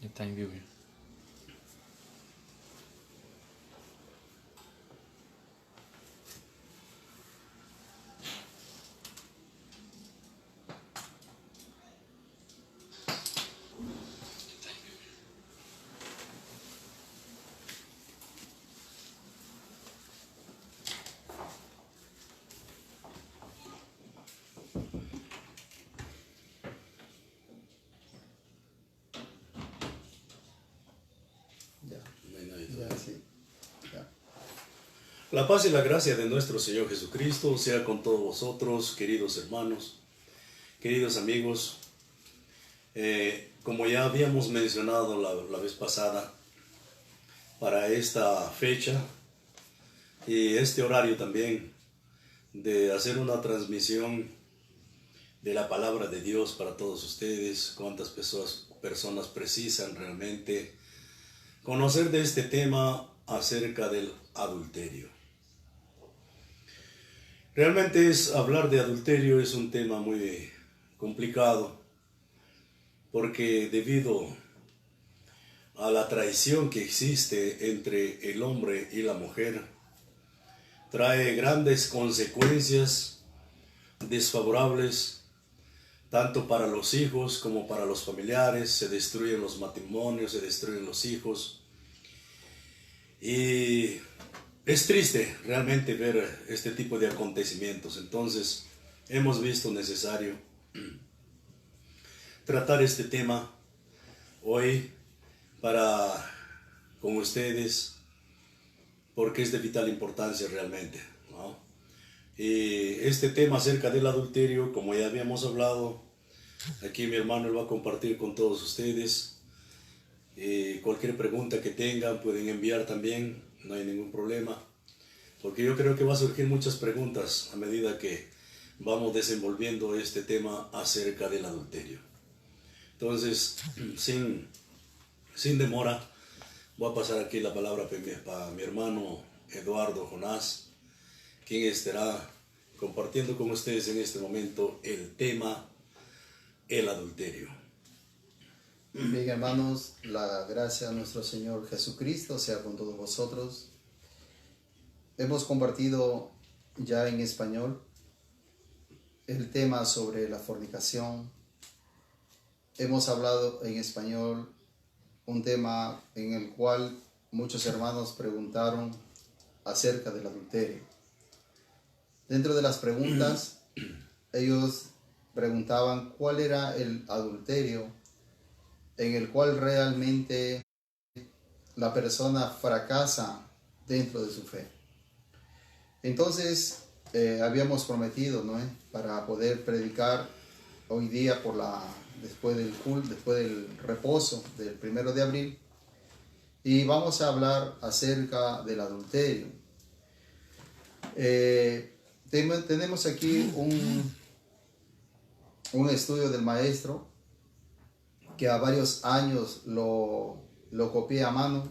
Está en vivo. La paz y la gracia de nuestro Señor Jesucristo sea con todos vosotros, queridos hermanos, queridos amigos. Como ya habíamos mencionado la vez pasada, para esta fecha y este horario también, de hacer una transmisión de la palabra de Dios para todos ustedes, cuántas personas precisan realmente conocer de este tema acerca del adulterio. Realmente hablar de adulterio es un tema muy complicado, porque debido a la traición que existe entre el hombre y la mujer, trae grandes consecuencias desfavorables tanto para los hijos como para los familiares. Se destruyen los matrimonios, se destruyen los hijos, y es triste realmente ver este tipo de acontecimientos. Entonces hemos visto necesario tratar este tema hoy con ustedes, porque es de vital importancia realmente, ¿no? Y este tema acerca del adulterio, como ya habíamos hablado, aquí mi hermano lo va a compartir con todos ustedes. Cualquier pregunta que tengan pueden enviar también, no hay ningún problema, porque yo creo que va a surgir muchas preguntas a medida que vamos desenvolviendo este tema acerca del adulterio. Entonces, sin demora, voy a pasar aquí la palabra para mi hermano Eduardo Jonás, quien estará compartiendo con ustedes en este momento el tema, el adulterio. Bien, hermanos, la gracia de nuestro Señor Jesucristo sea con todos vosotros. Hemos compartido ya en español el tema sobre la fornicación. Hemos hablado en español un tema en el cual muchos hermanos preguntaron acerca del adulterio. Dentro de las preguntas, ellos preguntaban cuál era el adulterio en el cual realmente la persona fracasa dentro de su fe. Entonces, habíamos prometido, ¿no?, para poder predicar hoy día después del culto, después del reposo del 1 de abril, y vamos a hablar acerca del adulterio. Tenemos aquí un estudio del maestro que a varios años lo copié a mano,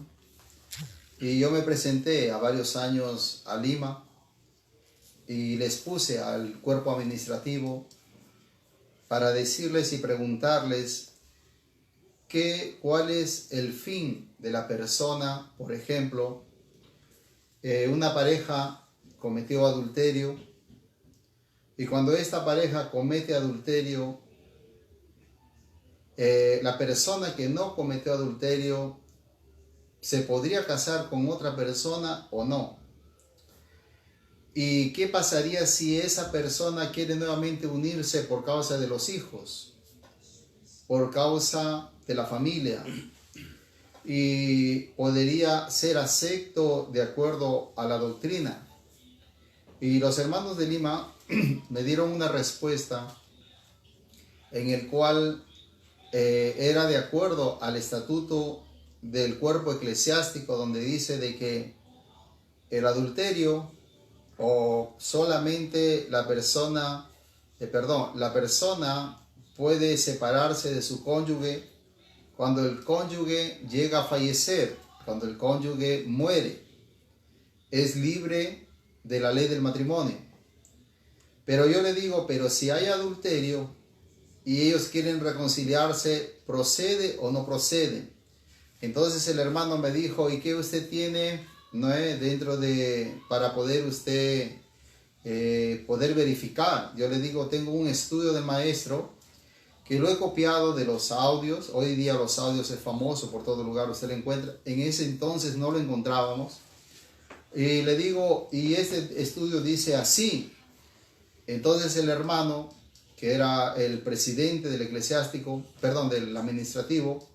y yo me presenté a varios años a Lima y les puse al cuerpo administrativo para decirles y preguntarles cuál es el fin de la persona. Por ejemplo, una pareja cometió adulterio, y cuando esta pareja comete adulterio, la persona que no cometió adulterio se podría casar con otra persona o no. ¿Y qué pasaría si esa persona quiere nuevamente unirse por causa de los hijos, por causa de la familia? Y podría ser acepto de acuerdo a la doctrina. Y los hermanos de Lima me dieron una respuesta en el cual era de acuerdo al estatuto del cuerpo eclesiástico, donde dice de que el adulterio, o solamente la persona puede separarse de su cónyuge cuando el cónyuge llega a fallecer, cuando el cónyuge muere. Es libre de la ley del matrimonio. Pero yo le digo, pero si hay adulterio y ellos quieren reconciliarse, ¿procede o no procede? Entonces el hermano me dijo, ¿y qué usted tiene, no es, dentro de, para poder usted poder verificar? Yo le digo, tengo un estudio del maestro que lo he copiado de los audios. Hoy día los audios es famoso, por todo lugar usted lo encuentra. En ese entonces no lo encontrábamos. Y le digo, y este estudio dice así. Entonces el hermano, que era el presidente del eclesiástico, perdón, del administrativo,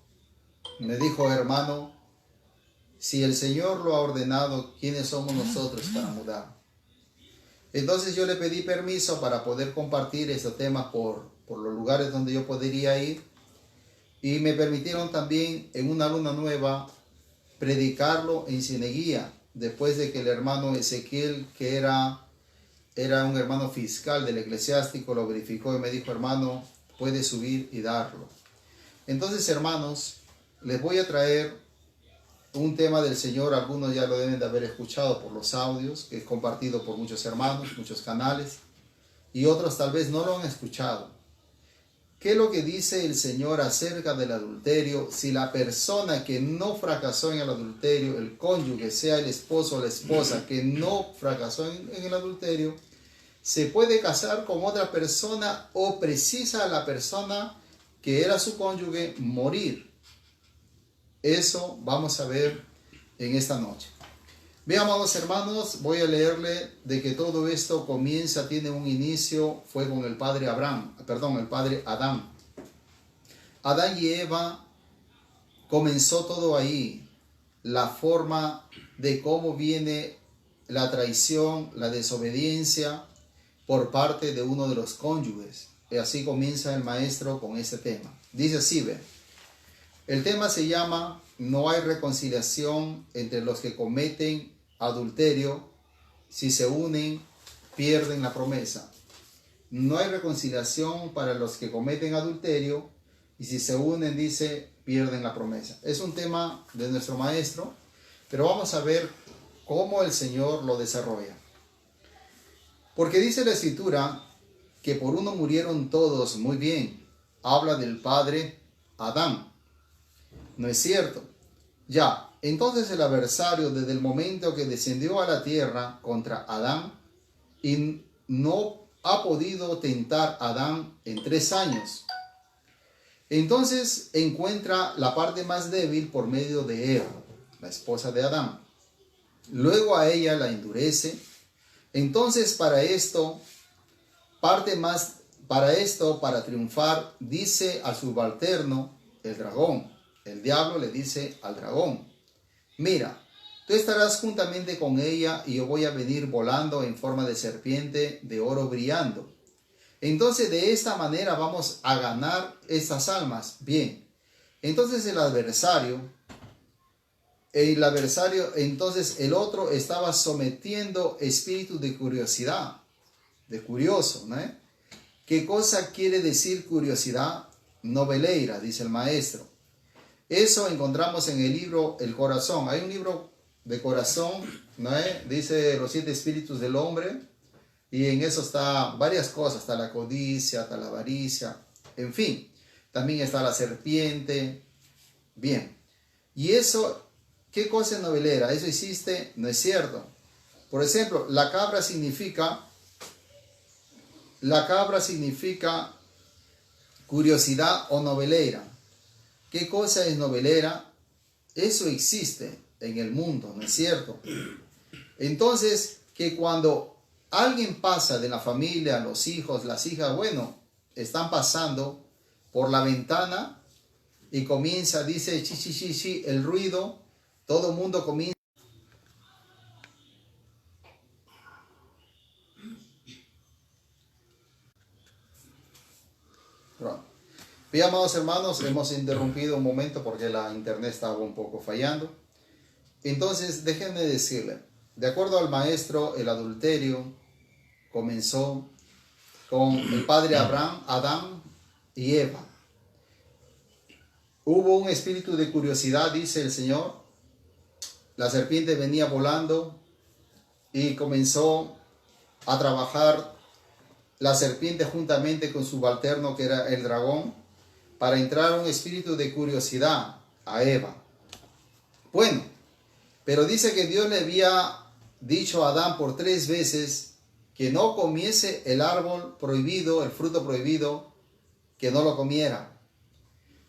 me dijo, hermano, si el Señor lo ha ordenado, ¿quiénes somos nosotros para mudar? Entonces yo le pedí permiso para poder compartir estos temas por los lugares donde yo podría ir, y me permitieron también en una luna nueva predicarlo en Cieneguía, después de que el hermano Ezequiel, que era un hermano fiscal del eclesiástico, lo verificó y me dijo, hermano, puede subir y darlo. Entonces, hermanos, les voy a traer un tema del Señor. Algunos ya lo deben de haber escuchado por los audios, que es compartido por muchos hermanos, muchos canales, y otros tal vez no lo han escuchado. ¿Qué es lo que dice el Señor acerca del adulterio? Si la persona que no fracasó en el adulterio, el cónyuge, sea el esposo o la esposa que no fracasó en el adulterio, se puede casar con otra persona, o precisa la persona que era su cónyuge morir. Eso vamos a ver en esta noche. Bien, amados hermanos, voy a leerle de que todo esto comienza, tiene un inicio, fue con el padre el padre Adán. Adán y Eva, comenzó todo ahí, la forma de cómo viene la traición, la desobediencia por parte de uno de los cónyuges. Y así comienza el maestro con ese tema. Dice así, ve. El tema se llama: no hay reconciliación entre los que cometen adulterio. Si se unen, pierden la promesa. No hay reconciliación para los que cometen adulterio, y si se unen, dice, pierden la promesa. Es un tema de nuestro maestro, pero vamos a ver cómo el Señor lo desarrolla. Porque dice la Escritura que por uno murieron todos. Muy bien, habla del padre Adán. No es cierto. Ya, entonces el adversario, desde el momento que descendió a la tierra contra Adán, y no ha podido tentar a Adán en 3 años. Entonces encuentra la parte más débil por medio de Eva, la esposa de Adán. Luego a ella la endurece. Entonces para triunfar, dice al subalterno, el dragón. El diablo le dice al dragón: mira, tú estarás juntamente con ella, y yo voy a venir volando en forma de serpiente de oro brillando. Entonces de esta manera vamos a ganar estas almas. Bien, entonces el adversario, entonces el otro estaba sometiendo espíritu de curiosidad, de curioso, ¿no? ¿Qué cosa quiere decir curiosidad? Noveleira, dice el maestro. Eso encontramos en el libro El Corazón. Hay un libro de corazón, ¿no? Dice los 7 espíritus del hombre, y en eso está varias cosas. Está la codicia, está la avaricia, en fin. También está la serpiente. Bien. Y eso, ¿qué cosa es novelera? ¿Eso existe? No es cierto. Por ejemplo, la cabra significa curiosidad o novelera. ¿Qué cosa es novelera? Eso existe en el mundo, ¿no es cierto? Entonces, que cuando alguien pasa de la familia, los hijos, las hijas, bueno, están pasando por la ventana y comienza, dice, chi, chi, chi, chi, el ruido, todo el mundo comienza. Bien, amados hermanos, hemos interrumpido un momento porque la internet estaba un poco fallando. Entonces, déjenme decirle, de acuerdo al maestro, el adulterio comenzó con el padre Adán y Eva. Hubo un espíritu de curiosidad, dice el Señor. La serpiente venía volando y comenzó a trabajar la serpiente juntamente con su subalterno, que era el dragón, para entrar un espíritu de curiosidad a Eva. Bueno, pero dice que Dios le había dicho a Adán por 3 veces que no comiese el árbol prohibido, el fruto prohibido, que no lo comiera.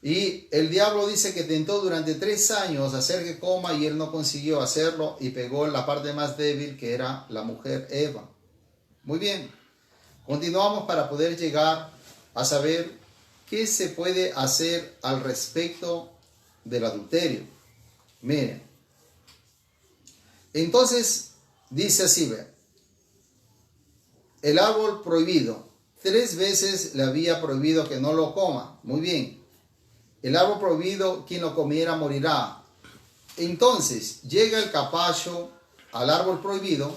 Y el diablo dice que tentó durante 3 años hacer que coma y él no consiguió hacerlo y pegó en la parte más débil, que era la mujer Eva. Muy bien, continuamos para poder llegar a saber qué se puede hacer al respecto del adulterio. Miren, entonces dice así, ve, el árbol prohibido, 3 veces le había prohibido que no lo coma. Muy bien. El árbol prohibido, quien lo comiera morirá. Entonces llega el capacho al árbol prohibido,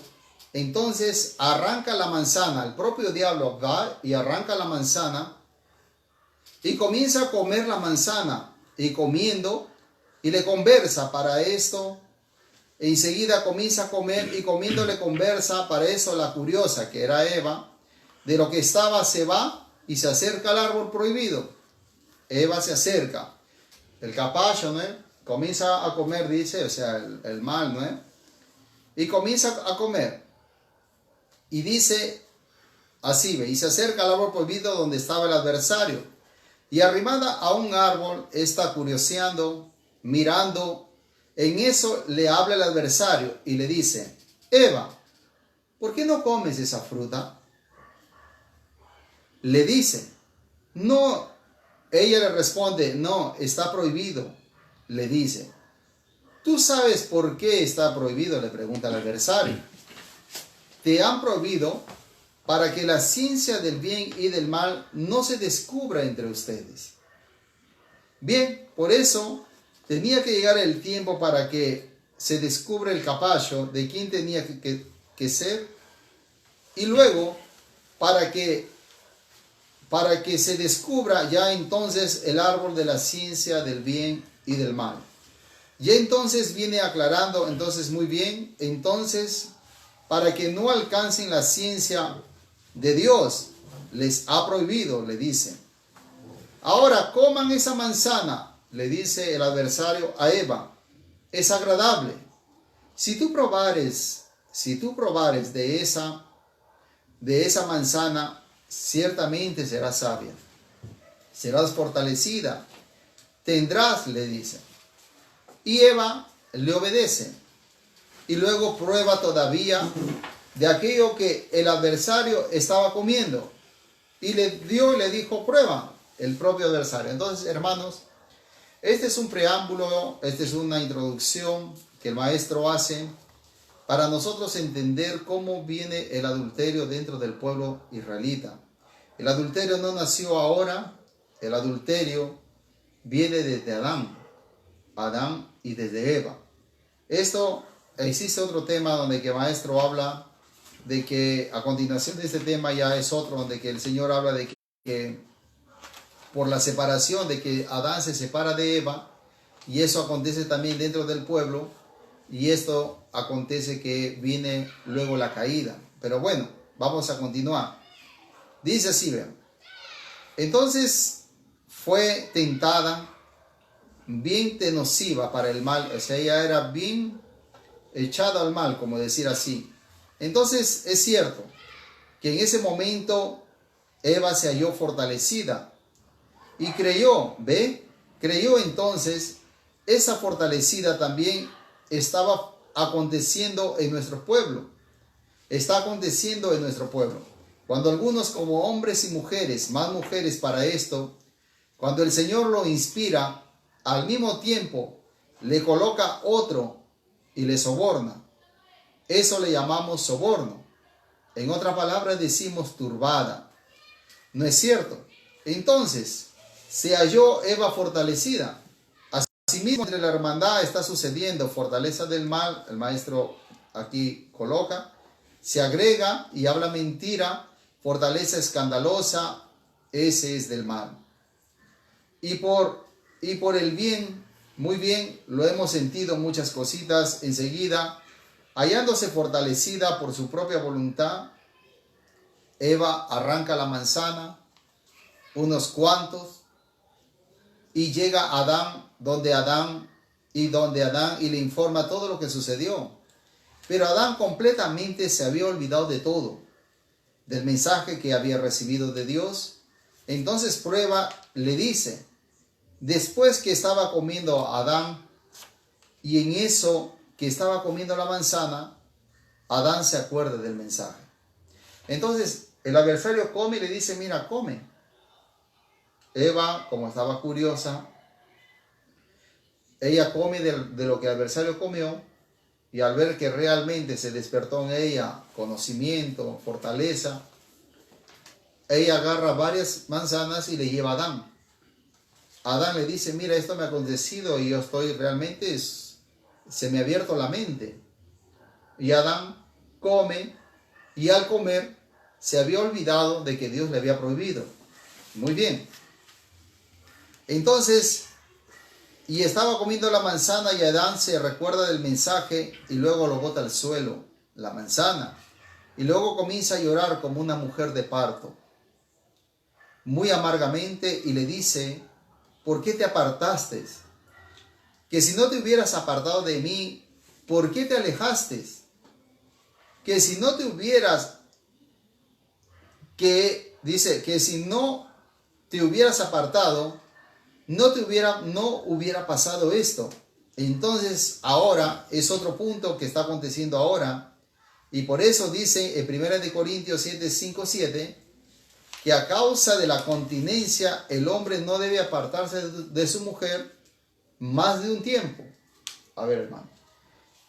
entonces arranca la manzana, el propio diablo va y arranca la manzana y comienza a comer la manzana, y comiendo, y le conversa para esto, e enseguida comienza a comer y comiendo le conversa para eso la curiosa, que era Eva, de lo que estaba se va y se acerca al árbol prohibido. Eva se acerca, el capacho, ¿no? Comienza a comer, dice, o sea, el mal, ¿no? Y comienza a comer. Y dice así, ve, y se acerca al árbol prohibido donde estaba el adversario. Y arrimada a un árbol, está curioseando, mirando. En eso le habla el adversario y le dice, Eva, ¿por qué no comes esa fruta? Le dice, no. Ella le responde, no, está prohibido. Le dice, ¿tú sabes por qué está prohibido? Le pregunta el adversario. Te han prohibido para que la ciencia del bien y del mal no se descubra entre ustedes. Bien, por eso tenía que llegar el tiempo para que se descubra el capacho de quién tenía que ser, y luego para que se descubra ya entonces el árbol de la ciencia del bien y del mal. Y entonces viene aclarando, entonces muy bien, entonces para que no alcancen la ciencia de Dios, les ha prohibido, le dice. Ahora coman esa manzana, le dice el adversario a Eva, es agradable. Si tú probares de esa manzana, ciertamente serás sabia, serás fortalecida, tendrás, le dice. Y Eva le obedece. Y luego prueba todavía de aquello que el adversario estaba comiendo. Y le dijo, prueba, el propio adversario. Entonces, hermanos, este es un preámbulo, esta es una introducción que el maestro hace para nosotros entender cómo viene el adulterio dentro del pueblo israelita. El adulterio no nació ahora, el adulterio viene desde Adán y desde Eva. Existe otro tema donde que el maestro habla de que a continuación de este tema ya es otro, donde que el Señor habla de que por la separación, de que Adán se separa de Eva, y eso acontece también dentro del pueblo, y esto acontece que viene luego la caída. Pero bueno, vamos a continuar. Dice así, vean. Entonces fue tentada, bien nociva para el mal, o sea, ella era bien echada al mal, como decir así. Entonces es cierto que en ese momento Eva se halló fortalecida y creyó, creyó. Entonces esa fortalecida también estaba aconteciendo en nuestro pueblo, está aconteciendo en nuestro pueblo. Cuando algunos, como hombres y mujeres, más mujeres para esto, cuando el Señor lo inspira, al mismo tiempo le coloca otro y le soborna. Eso le llamamos soborno. En otras palabras decimos turbada. ¿No es cierto? Entonces, se halló Eva fortalecida. Asimismo, entre la hermandad está sucediendo fortaleza del mal. El maestro aquí coloca. Se agrega y habla mentira. Fortaleza escandalosa. Ese es del mal. Y por el bien, muy bien, lo hemos sentido muchas cositas enseguida. Hallándose fortalecida por su propia voluntad, Eva arranca la manzana, unos cuantos, y llega a Adán, donde Adán y donde Adán y le informa todo lo que sucedió. Pero Adán completamente se había olvidado de todo, del mensaje que había recibido de Dios. Entonces prueba, le dice, después que estaba comiendo Adán, y en eso que estaba comiendo la manzana, Adán se acuerda del mensaje. Entonces el adversario come y le dice, mira, come. Eva, como estaba curiosa, ella come de lo que el adversario comió, y al ver que realmente se despertó en ella conocimiento, fortaleza, ella agarra varias manzanas y le lleva a Adán. Adán le dice, mira, esto me ha acontecido y yo estoy realmente, se me ha abierto la mente. Y Adán come, y al comer se había olvidado de que Dios le había prohibido. Muy bien. Entonces, y estaba comiendo la manzana y Adán se recuerda del mensaje y luego lo bota al suelo, la manzana. Y luego comienza a llorar como una mujer de parto, muy amargamente, y le dice, ¿por qué te apartaste? Que si no te hubieras apartado de mí, ¿por qué te alejaste? Que si no te hubieras, dice, que si no te hubieras apartado, no hubiera pasado esto. Entonces ahora es otro punto que está aconteciendo ahora, y por eso dice en 1 Corintios 7, 5, 7, que a causa de la continencia el hombre no debe apartarse de su mujer más de un tiempo. A ver, hermano,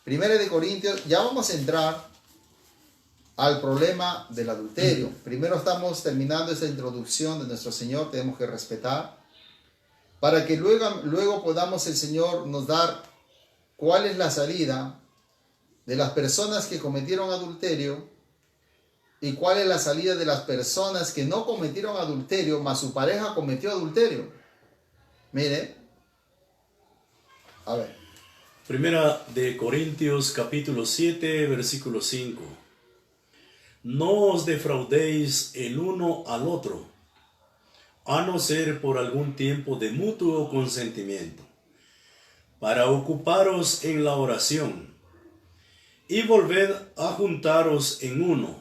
1 Corintios, ya vamos a entrar al problema del adulterio. Primero estamos terminando esta introducción de nuestro Señor, tenemos que respetar, para que luego podamos el Señor nos dar cuál es la salida de las personas que cometieron adulterio y cuál es la salida de las personas que no cometieron adulterio, mas su pareja cometió adulterio. Mire, a ver. Primera de Corintios capítulo 7, versículo 5. No os defraudéis el uno al otro, a no ser por algún tiempo de mutuo consentimiento, para ocuparos en la oración, y volved a juntaros en uno,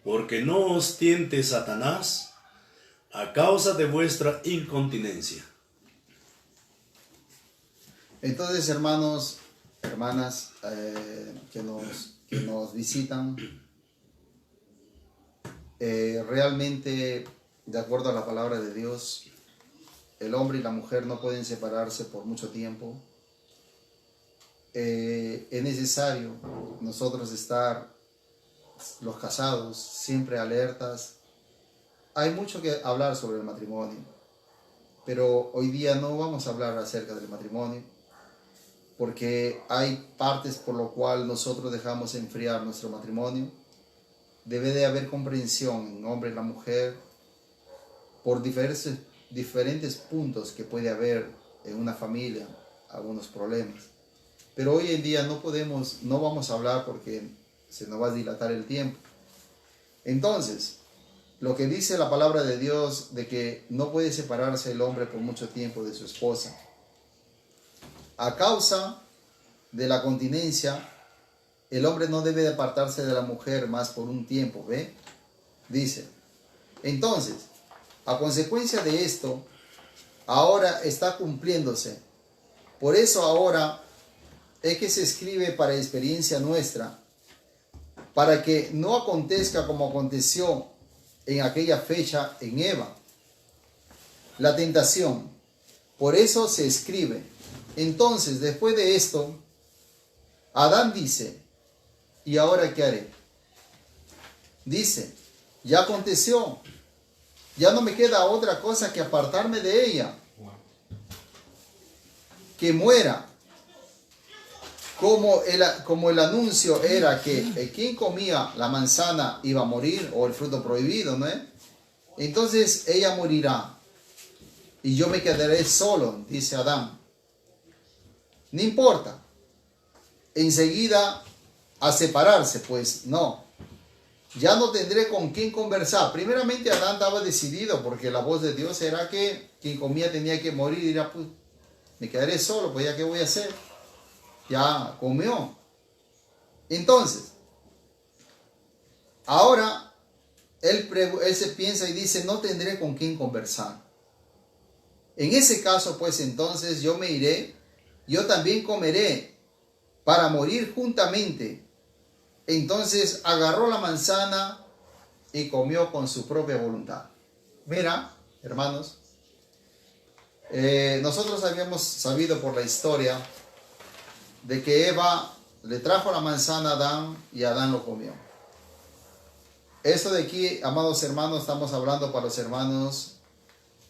porque no os tiente Satanás a causa de vuestra incontinencia. Entonces, hermanos, hermanas que nos visitan, realmente, de acuerdo a la palabra de Dios, el hombre y la mujer no pueden separarse por mucho tiempo. Es necesario nosotros estar, los casados, siempre alertas. Hay mucho que hablar sobre el matrimonio, pero hoy día no vamos a hablar acerca del matrimonio, porque hay partes por lo cual nosotros dejamos enfriar nuestro matrimonio. Debe de haber comprensión en el hombre y la mujer por diferentes puntos que puede haber en una familia, algunos problemas. Pero hoy en día no vamos a hablar porque se nos va a dilatar el tiempo. Entonces, lo que dice la palabra de Dios de que no puede separarse el hombre por mucho tiempo de su esposa. A causa de la continencia, el hombre no debe de apartarse de la mujer más por un tiempo, ¿ve? Dice, entonces, a consecuencia de esto, ahora está cumpliéndose. Por eso ahora es que se escribe para experiencia nuestra, para que no acontezca como aconteció en aquella fecha en Eva, la tentación. Por eso se escribe. Entonces, después de esto, Adán dice, ¿y ahora qué haré? Dice, ya aconteció, ya no me queda otra cosa que apartarme de ella, que muera. Como el anuncio era que quien comía la manzana iba a morir, o el fruto prohibido, ¿no? Entonces ella morirá, y yo me quedaré solo, dice Adán. No importa, enseguida a separarse, pues no. Ya no tendré con quién conversar. Primeramente Adán estaba decidido, porque la voz de Dios era que quien comía tenía que morir. Y dirá, pues, me quedaré solo, pues ya qué voy a hacer. Ya comió. Entonces, ahora él se piensa y dice, no tendré con quién conversar. En ese caso, pues entonces yo me iré, yo también comeré para morir juntamente. Entonces agarró la manzana y comió con su propia voluntad. Mira, hermanos, nosotros habíamos sabido por la historia de que Eva le trajo la manzana a Adán y Adán lo comió. Esto de aquí, amados hermanos, estamos hablando para los hermanos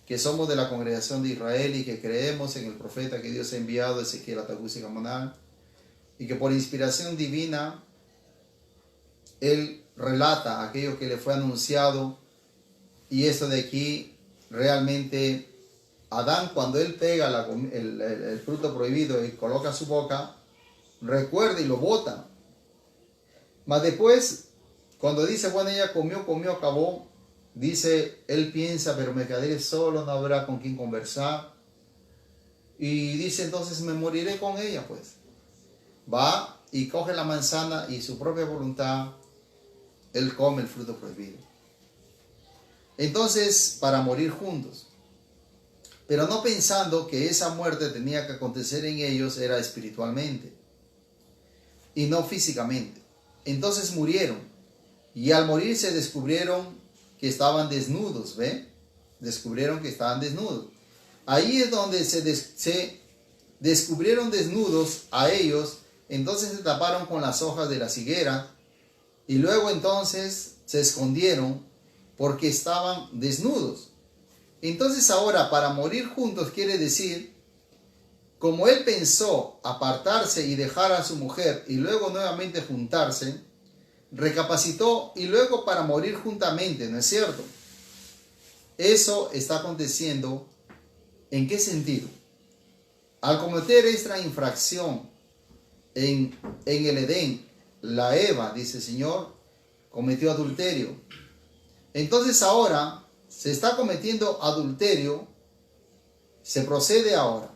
que somos de la congregación de Israel y que creemos en el profeta que Dios ha enviado, Ezequiel Atagusi Gamonal, y que por inspiración divina él relata aquello que le fue anunciado. Y esto de aquí, realmente, Adán, cuando él pega el fruto prohibido y coloca su boca, recuerda y lo bota. Mas después, cuando dice, bueno, ella comió, acabó, dice, él piensa, pero me quedaré solo, no habrá con quien conversar. Y dice, entonces me moriré con ella, pues. Va y coge la manzana y su propia voluntad, él come el fruto prohibido. Entonces, para morir juntos. Pero no pensando que esa muerte tenía que acontecer en ellos, era espiritualmente y no físicamente. Entonces murieron. Y al morir se descubrieron que estaban desnudos, ¿ve? Descubrieron que estaban desnudos. Ahí es donde se descubrieron desnudos a ellos. Entonces se taparon con las hojas de la higuera. Y luego entonces se escondieron porque estaban desnudos. Entonces ahora para morir juntos quiere decir, como él pensó apartarse y dejar a su mujer y luego nuevamente juntarse, recapacitó y luego para morir juntamente, ¿no es cierto? Eso está aconteciendo, ¿en qué sentido? Al cometer esta infracción en el Edén, la Eva, dice el Señor, cometió adulterio. Entonces ahora se está cometiendo adulterio, se procede ahora.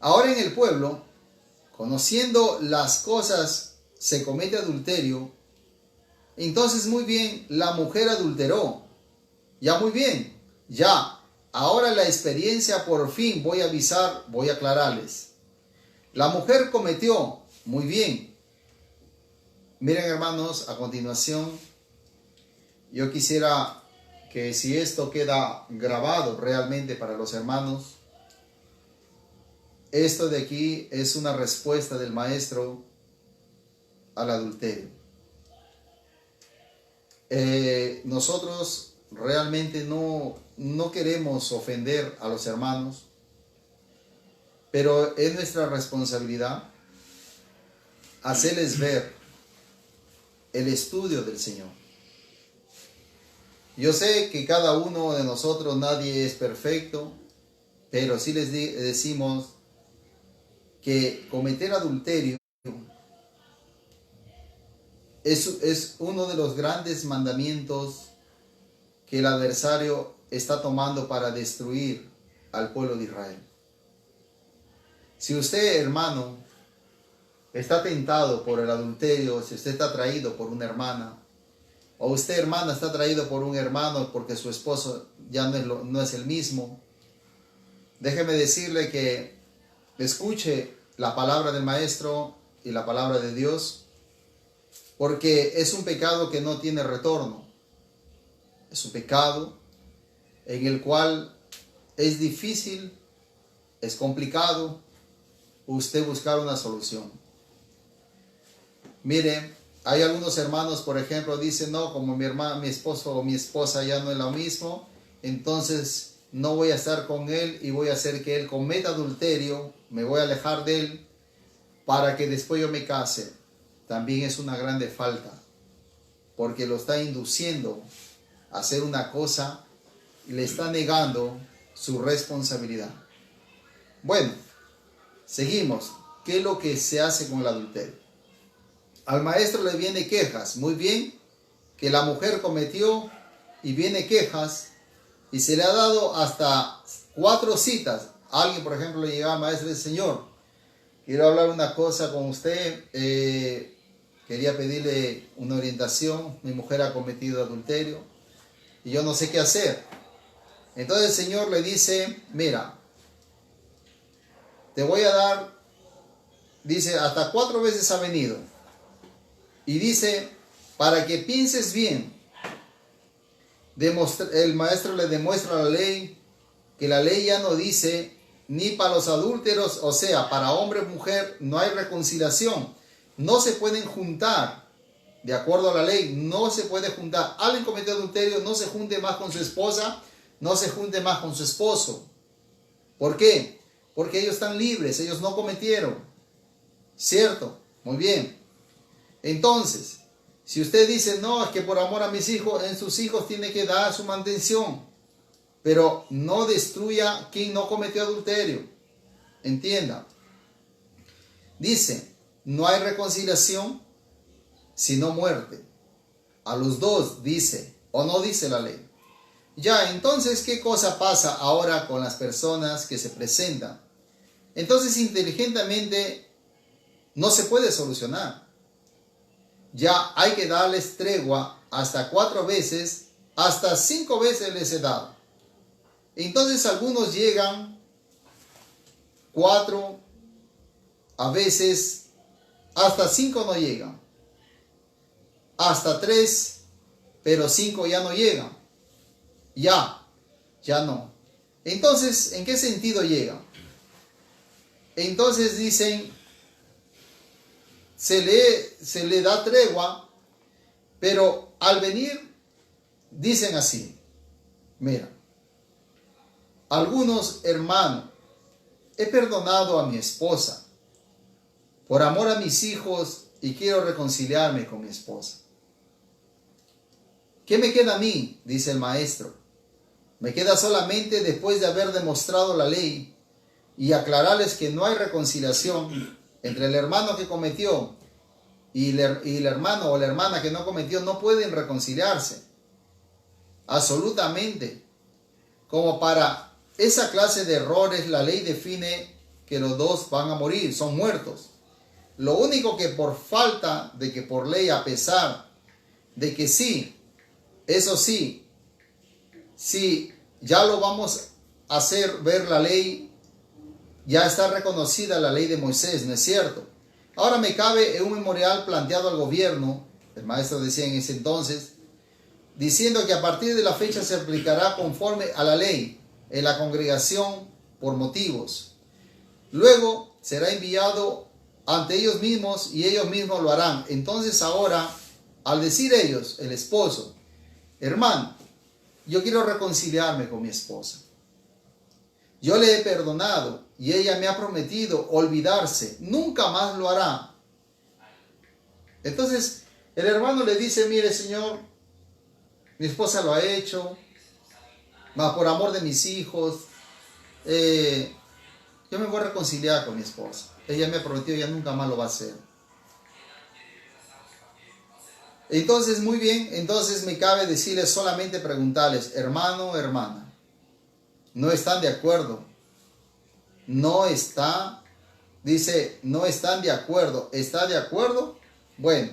Ahora en el pueblo, conociendo las cosas, se comete adulterio. Entonces muy bien, la mujer adulteró. Ya muy bien, ya. Ahora la experiencia por fin voy a avisar, voy a aclararles. La mujer cometió, muy bien. Miren hermanos, a continuación, yo quisiera que si esto queda grabado realmente para los hermanos, esto de aquí es una respuesta del maestro al adulterio. Nosotros realmente no queremos ofender a los hermanos, pero es nuestra responsabilidad hacerles ver el estudio del Señor. Yo sé que cada uno de nosotros, nadie es perfecto, pero sí les decimos que cometer adulterio es uno de los grandes mandamientos que el adversario está tomando para destruir al pueblo de Israel. Si usted, hermano, está tentado por el adulterio, si usted está atraído por una hermana, o usted, hermana, está atraído por un hermano porque su esposo ya no es el mismo, déjeme decirle que escuche la palabra del Maestro y la palabra de Dios, porque es un pecado que no tiene retorno. Es un pecado en el cual es difícil, es complicado usted buscar una solución. Mire, hay algunos hermanos, por ejemplo, dicen, no, como mi esposo o mi esposa ya no es lo mismo, entonces no voy a estar con él y voy a hacer que él cometa adulterio, me voy a alejar de él para que después yo me case. También es una grande falta, porque lo está induciendo a hacer una cosa y le está negando su responsabilidad. Bueno, seguimos. ¿Qué es lo que se hace con el adulterio? Al maestro le viene quejas, muy bien, que la mujer cometió y viene quejas y se le ha dado hasta 4 citas. Alguien, por ejemplo, le llegaba al maestro y dice, Señor, quiero hablar una cosa con usted, quería pedirle una orientación, mi mujer ha cometido adulterio y yo no sé qué hacer. Entonces el Señor le dice, mira, te voy a dar, dice, hasta 4 veces ha venido. Y dice, para que pienses bien, el maestro le demuestra la ley, que la ley ya no dice, ni para los adúlteros, o sea, para hombre o mujer, no hay reconciliación. No se pueden juntar, de acuerdo a la ley, no se puede juntar. Alguien cometió adulterio, no se junte más con su esposa, no se junte más con su esposo. ¿Por qué? Porque ellos están libres, ellos no cometieron. ¿Cierto? Muy bien. Entonces, si usted dice, no, es que por amor a mis hijos, en sus hijos tiene que dar su mantención, pero no destruya quien no cometió adulterio. Entienda. Dice, no hay reconciliación sino muerte. A los dos dice, o no dice la ley. Ya, entonces, ¿qué cosa pasa ahora con las personas que se presentan? Entonces, inteligentemente, no se puede solucionar. Ya hay que darles tregua hasta 4 veces, hasta 5 veces les he dado. Entonces, algunos llegan 4, a veces hasta 5 no llegan. Hasta 3, pero 5 ya no llegan. Ya no. Entonces, ¿en qué sentido llegan? Entonces dicen, se le da tregua, pero al venir dicen así, mira, algunos hermanos, he perdonado a mi esposa por amor a mis hijos y quiero reconciliarme con mi esposa. ¿Qué me queda a mí? Dice el maestro. Me queda solamente, después de haber demostrado la ley y aclararles que no hay reconciliación entre el hermano que cometió y el hermano o la hermana que no cometió, no pueden reconciliarse. Absolutamente. Como para esa clase de errores, la ley define que los dos van a morir, son muertos. Lo único que por falta de que por ley, a pesar de que sí, eso sí, si ya lo vamos a hacer ver la ley, ya está reconocida la ley de Moisés, ¿no es cierto? Ahora me cabe un memorial planteado al gobierno, el maestro decía en ese entonces, diciendo que a partir de la fecha se aplicará conforme a la ley en la congregación por motivos. Luego será enviado ante ellos mismos y ellos mismos lo harán. Entonces ahora, al decir ellos, el esposo, hermano, yo quiero reconciliarme con mi esposa. Yo le he perdonado y ella me ha prometido olvidarse, nunca más lo hará. Entonces el hermano le dice, mire señor, mi esposa lo ha hecho, mas por amor de mis hijos, yo me voy a reconciliar con mi esposa. Ella me prometió, ella nunca más lo va a hacer. Entonces, muy bien, entonces me cabe decirles, solamente preguntarles, hermano, hermana, ¿no están de acuerdo? No está, dice, no están de acuerdo. ¿Está de acuerdo? Bueno,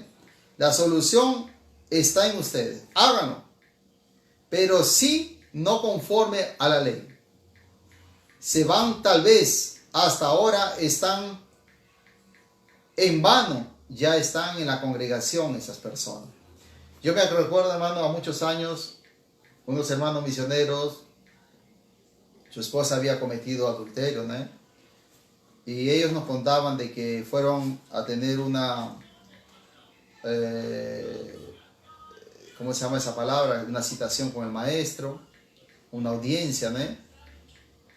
la solución está en ustedes. Háganlo. Pero sí, no conforme a la ley. Se van tal vez, hasta ahora están en vano, ya están en la congregación esas personas. Yo me recuerdo, hermano, a muchos años, unos hermanos misioneros, su esposa había cometido adulterio, ¿no? Y ellos nos contaban de que fueron a tener una, ¿cómo se llama esa palabra? Una citación con el maestro, una audiencia, ¿no?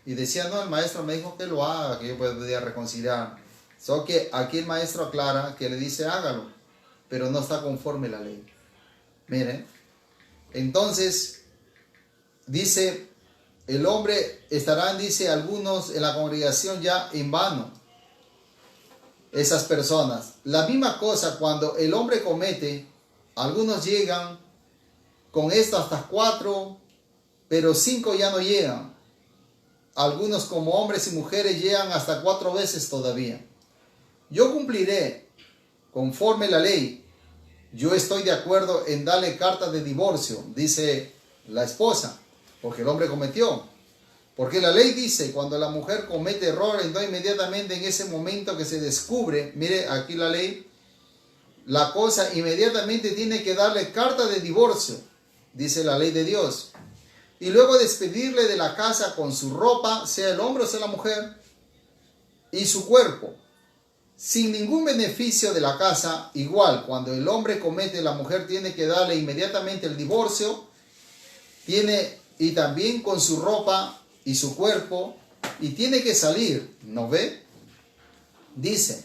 Y decían, no, el maestro me dijo que lo haga, que yo podía reconciliar. Solo que aquí el maestro aclara que le dice, hágalo, pero no está conforme a la ley. Miren, entonces, dice, el hombre estarán, dice, algunos en la congregación ya en vano. Esas personas. La misma cosa cuando el hombre comete, algunos llegan con esto hasta 4, pero 5 ya no llegan. algunos como hombres y mujeres llegan hasta 4 veces todavía. Yo cumpliré conforme la ley. Yo estoy de acuerdo en darle carta de divorcio, dice la esposa, porque el hombre cometió. Porque la ley dice, cuando la mujer comete error, entonces inmediatamente en ese momento que se descubre, mire aquí la ley, la cosa inmediatamente tiene que darle carta de divorcio, dice la ley de Dios. Y luego despedirle de la casa con su ropa, sea el hombre o sea la mujer, y su cuerpo, sin ningún beneficio de la casa. Igual, cuando el hombre comete, la mujer tiene que darle inmediatamente el divorcio, y también con su ropa y su cuerpo, y tiene que salir, ¿no ve? Dice,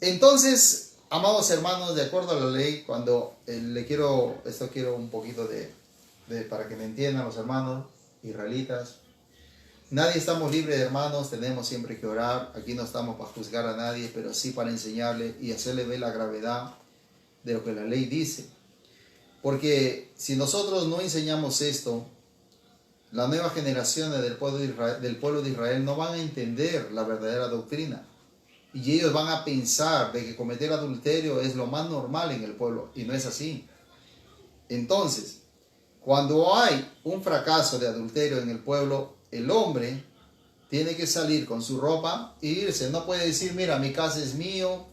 entonces, amados hermanos, de acuerdo a la ley, cuando quiero un poquito para que me entiendan los hermanos israelitas, nadie estamos libres de hermanos, tenemos siempre que orar, aquí no estamos para juzgar a nadie, pero sí para enseñarle y hacerle ver la gravedad de lo que la ley dice. Porque si nosotros no enseñamos esto, las nuevas generaciones del pueblo de Israel no van a entender la verdadera doctrina. Y ellos van a pensar de que cometer adulterio es lo más normal en el pueblo. Y no es así. Entonces, cuando hay un fracaso de adulterio en el pueblo, el hombre tiene que salir con su ropa e irse. No puede decir, mira, mi casa es mío,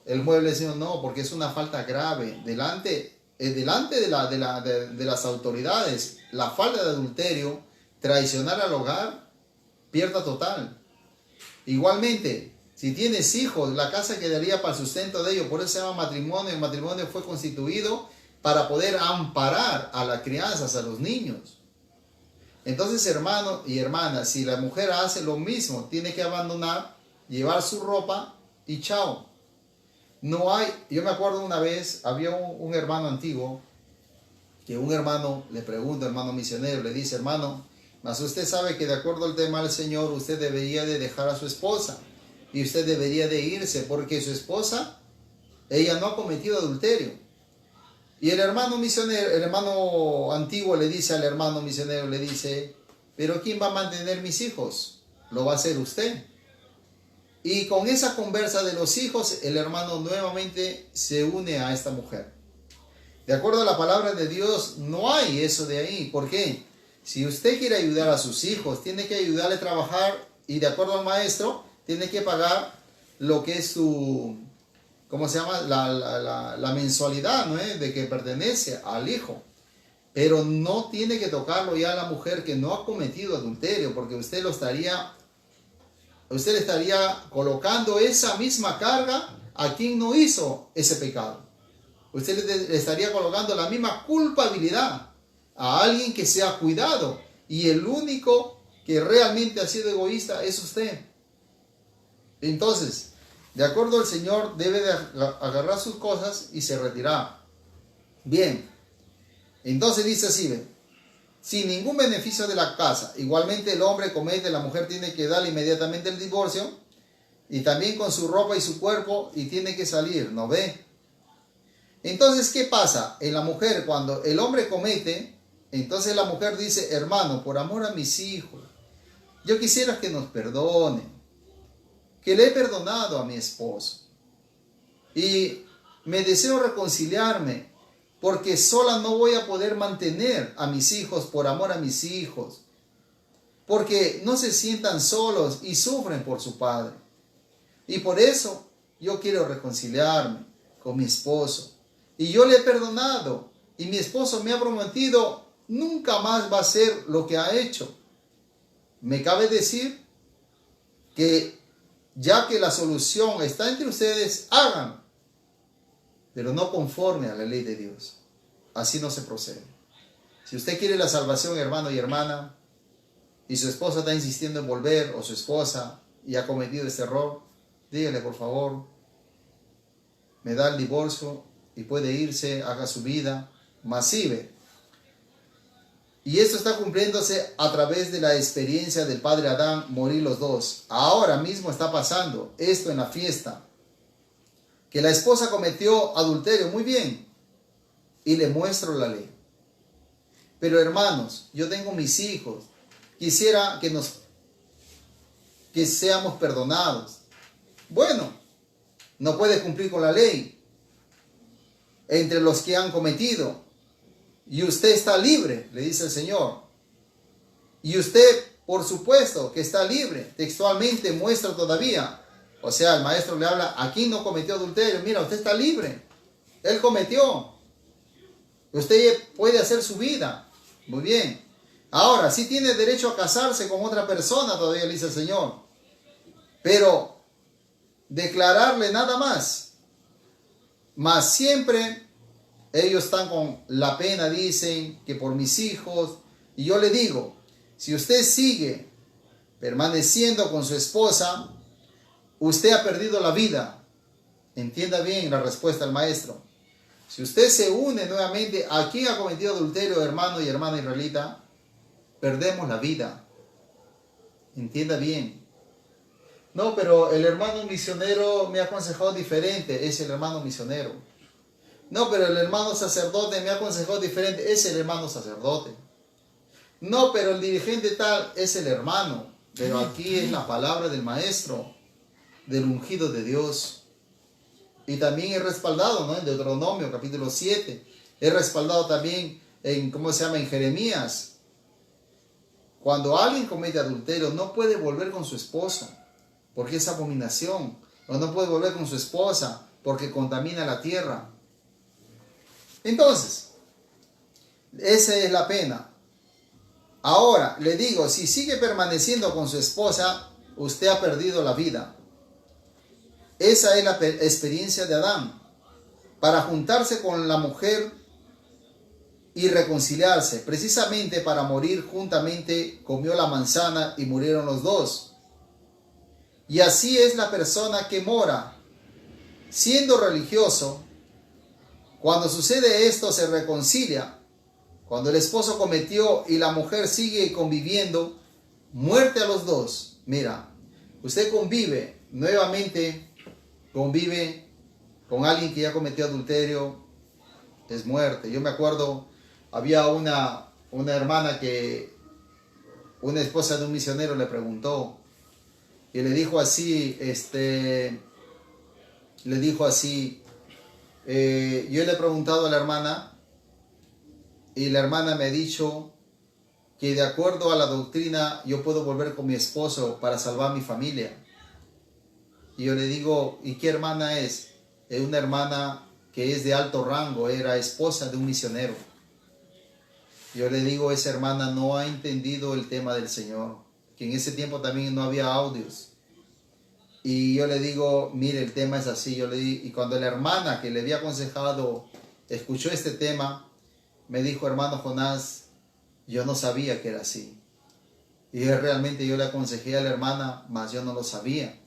el mueble es mío. No, porque es una falta grave. Delante de las autoridades, la falta de adulterio, traicionar al hogar, pierda total. Igualmente, si tienes hijos, la casa quedaría para el sustento de ellos. Por eso se llama matrimonio. El matrimonio fue constituido para poder amparar a las crianzas, a los niños. Entonces, hermano y hermana, si la mujer hace lo mismo, tiene que abandonar, llevar su ropa y chao. No hay, yo me acuerdo una vez, había un hermano antiguo, que un hermano le pregunta, hermano misionero, le dice, hermano, mas usted sabe que de acuerdo al tema del Señor, usted debería de dejar a su esposa, y usted debería de irse, porque su esposa, ella no ha cometido adulterio. Y el hermano misionero, el hermano antiguo le dice al hermano misionero, le dice, pero ¿quién va a mantener mis hijos? Lo va a hacer usted. Y con esa conversa de los hijos, el hermano nuevamente se une a esta mujer. De acuerdo a la palabra de Dios, no hay eso de ahí. ¿Por qué? Si usted quiere ayudar a sus hijos, tiene que ayudarle a trabajar y de acuerdo al maestro, tiene que pagar lo que es su, ¿cómo se llama? La mensualidad, ¿no es? De que pertenece al hijo. Pero no tiene que tocarlo ya a la mujer que no ha cometido adulterio, porque usted le estaría colocando esa misma carga a quien no hizo ese pecado. Usted le estaría colocando la misma culpabilidad a alguien que se ha cuidado. Y el único que realmente ha sido egoísta es usted. Entonces, de acuerdo al Señor, debe de agarrar sus cosas y se retirar. Bien. Entonces dice así, ¿ven? Sin ningún beneficio de la casa. Igualmente el hombre comete, la mujer tiene que darle inmediatamente el divorcio. Y también con su ropa y su cuerpo. Y tiene que salir, ¿no ve? Entonces, ¿qué pasa? En la mujer, cuando el hombre comete, entonces la mujer dice, hermano, por amor a mis hijos, yo quisiera que nos perdonen. Que le he perdonado a mi esposo. Y me deseo reconciliarme. Porque sola no voy a poder mantener a mis hijos por amor a mis hijos. Porque no se sientan solos y sufren por su padre. Y por eso yo quiero reconciliarme con mi esposo. Y yo le he perdonado. Y mi esposo me ha prometido nunca más va a hacer lo que ha hecho. Me cabe decir que ya que la solución está entre ustedes, hagan. Pero no conforme a la ley de Dios. Así no se procede. Si usted quiere la salvación, hermano y hermana, y su esposa está insistiendo en volver, o su esposa, y ha cometido este error, dígale, por favor, me da el divorcio, y puede irse, haga su vida, masive. Y esto está cumpliéndose a través de la experiencia del padre Adán, morir los dos. Ahora mismo está pasando esto en la fiesta. Que la esposa cometió adulterio, muy bien, y le muestro la ley. Pero hermanos, yo tengo mis hijos, quisiera que seamos perdonados. Bueno, no puede cumplir con la ley entre los que han cometido. Y usted está libre, le dice el Señor. Y usted, por supuesto, que está libre. Textualmente muestra todavía. O sea, el maestro le habla, aquí no cometió adulterio. Mira, usted está libre. Él cometió. Usted puede hacer su vida. Muy bien. Ahora, sí tiene derecho a casarse con otra persona, todavía le dice el Señor. Pero declararle nada más. Mas siempre ellos están con la pena, dicen, que por mis hijos. Y yo le digo, si usted sigue permaneciendo con su esposa, usted ha perdido la vida. Entienda bien la respuesta del maestro. Si usted se une nuevamente a quien ha cometido adulterio, hermano y hermana israelita, perdemos la vida. Entienda bien. No, pero el hermano misionero me ha aconsejado diferente. Es el hermano misionero. No, pero el hermano sacerdote me ha aconsejado diferente. Es el hermano sacerdote. No, pero el dirigente tal es el hermano. Pero aquí es la palabra del maestro, del ungido de Dios. Y también es respaldado, ¿no? En Deuteronomio capítulo 7. Es respaldado también en, en Jeremías. Cuando alguien comete adulterio, no puede volver con su esposa, porque es abominación. O no puede volver con su esposa, porque contamina la tierra. Entonces, esa es la pena. Ahora, le digo, si sigue permaneciendo con su esposa, usted ha perdido la vida. Esa es la experiencia de Adán. Para juntarse con la mujer y reconciliarse, precisamente para morir juntamente, comió la manzana y murieron los dos. Y así es la persona que mora, siendo religioso. Cuando sucede esto, se reconcilia. Cuando el esposo cometió y la mujer sigue conviviendo, muerte a los dos. Mira, usted nuevamente convive con alguien que ya cometió adulterio, es muerte. Yo me acuerdo, había una hermana que una esposa de un misionero le preguntó y le dijo así, yo le he preguntado a la hermana y la hermana me ha dicho que de acuerdo a la doctrina yo puedo volver con mi esposo para salvar mi familia. Y yo le digo, ¿y qué hermana es? Es una hermana que es de alto rango, era esposa de un misionero. Yo le digo, esa hermana no ha entendido el tema del Señor, que en ese tiempo también no había audios. Y yo le digo, mire, el tema es así. Y cuando la hermana que le había aconsejado escuchó este tema, me dijo, hermano Jonás, yo no sabía que era así. Y realmente yo le aconsejé a la hermana, mas yo no lo sabía.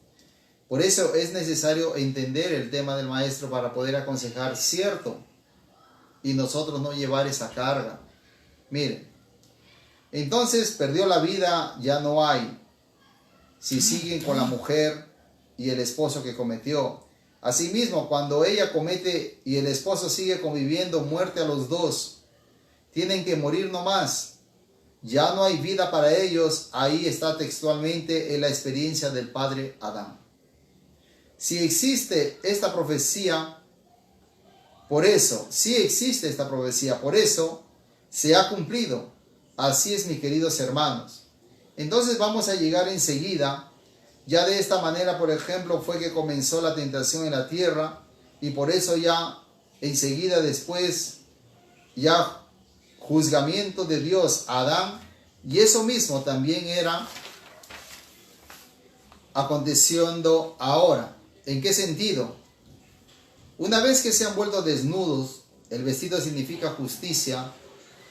Por eso es necesario entender el tema del maestro para poder aconsejar cierto y nosotros no llevar esa carga. Miren, entonces perdió la vida, ya no hay. Si siguen con la mujer y el esposo que cometió. Asimismo, cuando ella comete y el esposo sigue conviviendo, muerte a los dos. Tienen que morir nomás. Ya no hay vida para ellos. Ahí está textualmente en la experiencia del padre Adán. Si existe esta profecía, por eso se ha cumplido. Así es, mis queridos hermanos. Entonces vamos a llegar enseguida. Ya de esta manera, por ejemplo, fue que comenzó la tentación en la tierra. Y por eso ya enseguida después, ya juzgamiento de Dios a Adán. Y eso mismo también era aconteciendo ahora. ¿En qué sentido? Una vez que se han vuelto desnudos, el vestido significa justicia,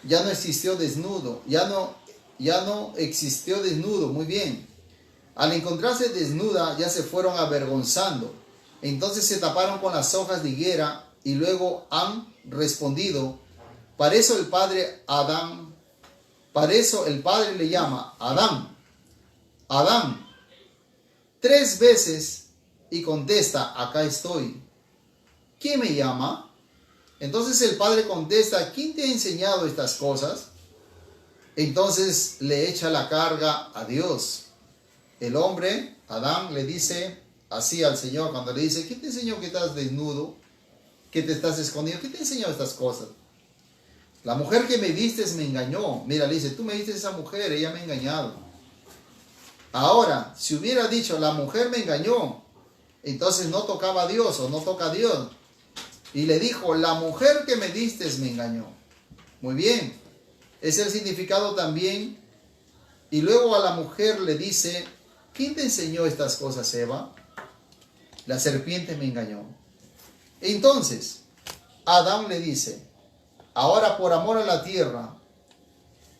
ya no existió desnudo, ya no existió desnudo, muy bien. Al encontrarse desnuda, ya se fueron avergonzando. Entonces se taparon con las hojas de higuera y luego han respondido. Para eso el padre le llama Adán, Adán, 3 veces. Y contesta, acá estoy. ¿Quién me llama? Entonces el padre contesta, ¿quién te ha enseñado estas cosas? Entonces le echa la carga a Dios. El hombre, Adán, le dice así al Señor cuando le dice: ¿quién te enseñó que estás desnudo? ¿Que te estás escondido? ¿Quién te enseñó estas cosas? La mujer que me diste me engañó. Mira, le dice: tú me diste esa mujer, ella me ha engañado. Ahora, si hubiera dicho: la mujer me engañó, entonces no tocaba a Dios o no toca a Dios. Y le dijo: la mujer que me diste me engañó. Muy bien, es el significado también. Y luego a la mujer le dice: ¿quién te enseñó estas cosas, Eva? La serpiente me engañó. Entonces, Adán le dice: ahora por amor a la tierra,